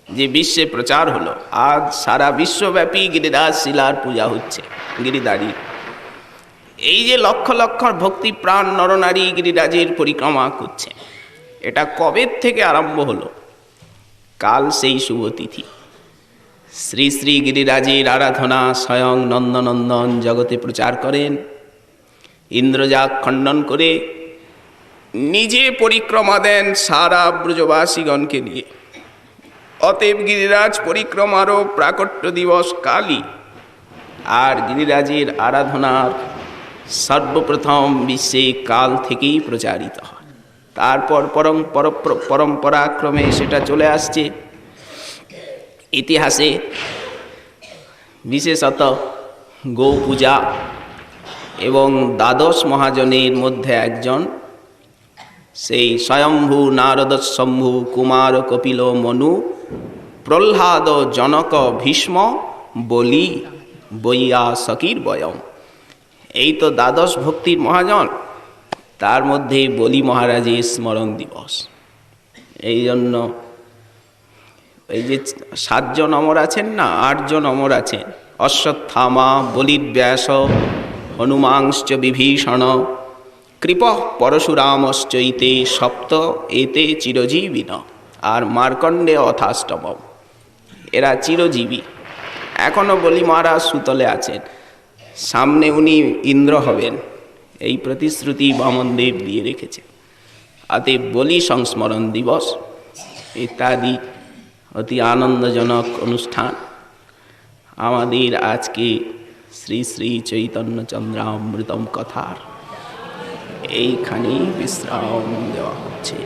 যে বিশ্বে প্রচার হলো, আজ সারা বিশ্বব্যাপী গিরিরাজ শিলার পূজা হচ্ছে, গিরিধারী। এই যে লক্ষ লক্ষ ভক্তি প্রাণ নরনারী গিরিরাজের পরিক্রমা করছে, এটা কবে থেকে আরম্ভ হলো? কাল সেই শুভ তিথি। শ্রী শ্রী গিরিরাজের আরাধনা স্বয়ং নন্দনন্দন জগতে প্রচার করেন। ইন্দ্রজাগ খণ্ডন করে নিজে পরিক্রমা দেন সারা ব্রজবাসীগণকে নিয়ে। অতএব গিরিরাজ পরিক্রমারও প্রাকট্য দিবস কালই। আর গিরিরাজের আরাধনার সর্বপ্রথম বিশ্বে কাল থেকেই প্রচারিত হয়। তারপর পরম্পরাক্রমে সেটা চলে আসছে ইতিহাসে। বিশেষত গো পূজা এবং দ্বাদশ মহাজনের মধ্যে একজন, সেই স্বয়ম্ভু নারদ শম্ভু কুমার কপিল মনু প্রহ্লাদ জনক ভীষ্ম বলি বইয়া সকির বয়ম, এই তো দ্বাদশ ভক্তির মহাজন। তার মধ্যে বলি মহারাজের স্মরণ দিবস। এই জন্য এই যে 7 জন অমর আছেন না, 8 জন অমর আছেন, অশ্বত্থামা, বলিব্যাস, হনুমাংশ্চ বিভীষণ, কৃপ পরশুরামশ্চৈতে সপ্ত এতে চিরজীবিন, আর মার্কণ্ডে অথাষ্টমম। এরা চিরজীবী। এখনও বলি মহারাজ সুতলে আছেন, সামনে উনি ইন্দ্র হবেন, এই প্রতিশ্রুতি বামনদেব দিয়ে রেখেছে। অতএব বলি সংস্মরণ দিবস ইত্যাদি অতি আনন্দজনক অনুষ্ঠান। আমাদের আজকে শ্রী শ্রী চৈতন্য চন্দ্রামৃতম কথার এইখানেই বিশ্রাম দেওয়া হচ্ছে।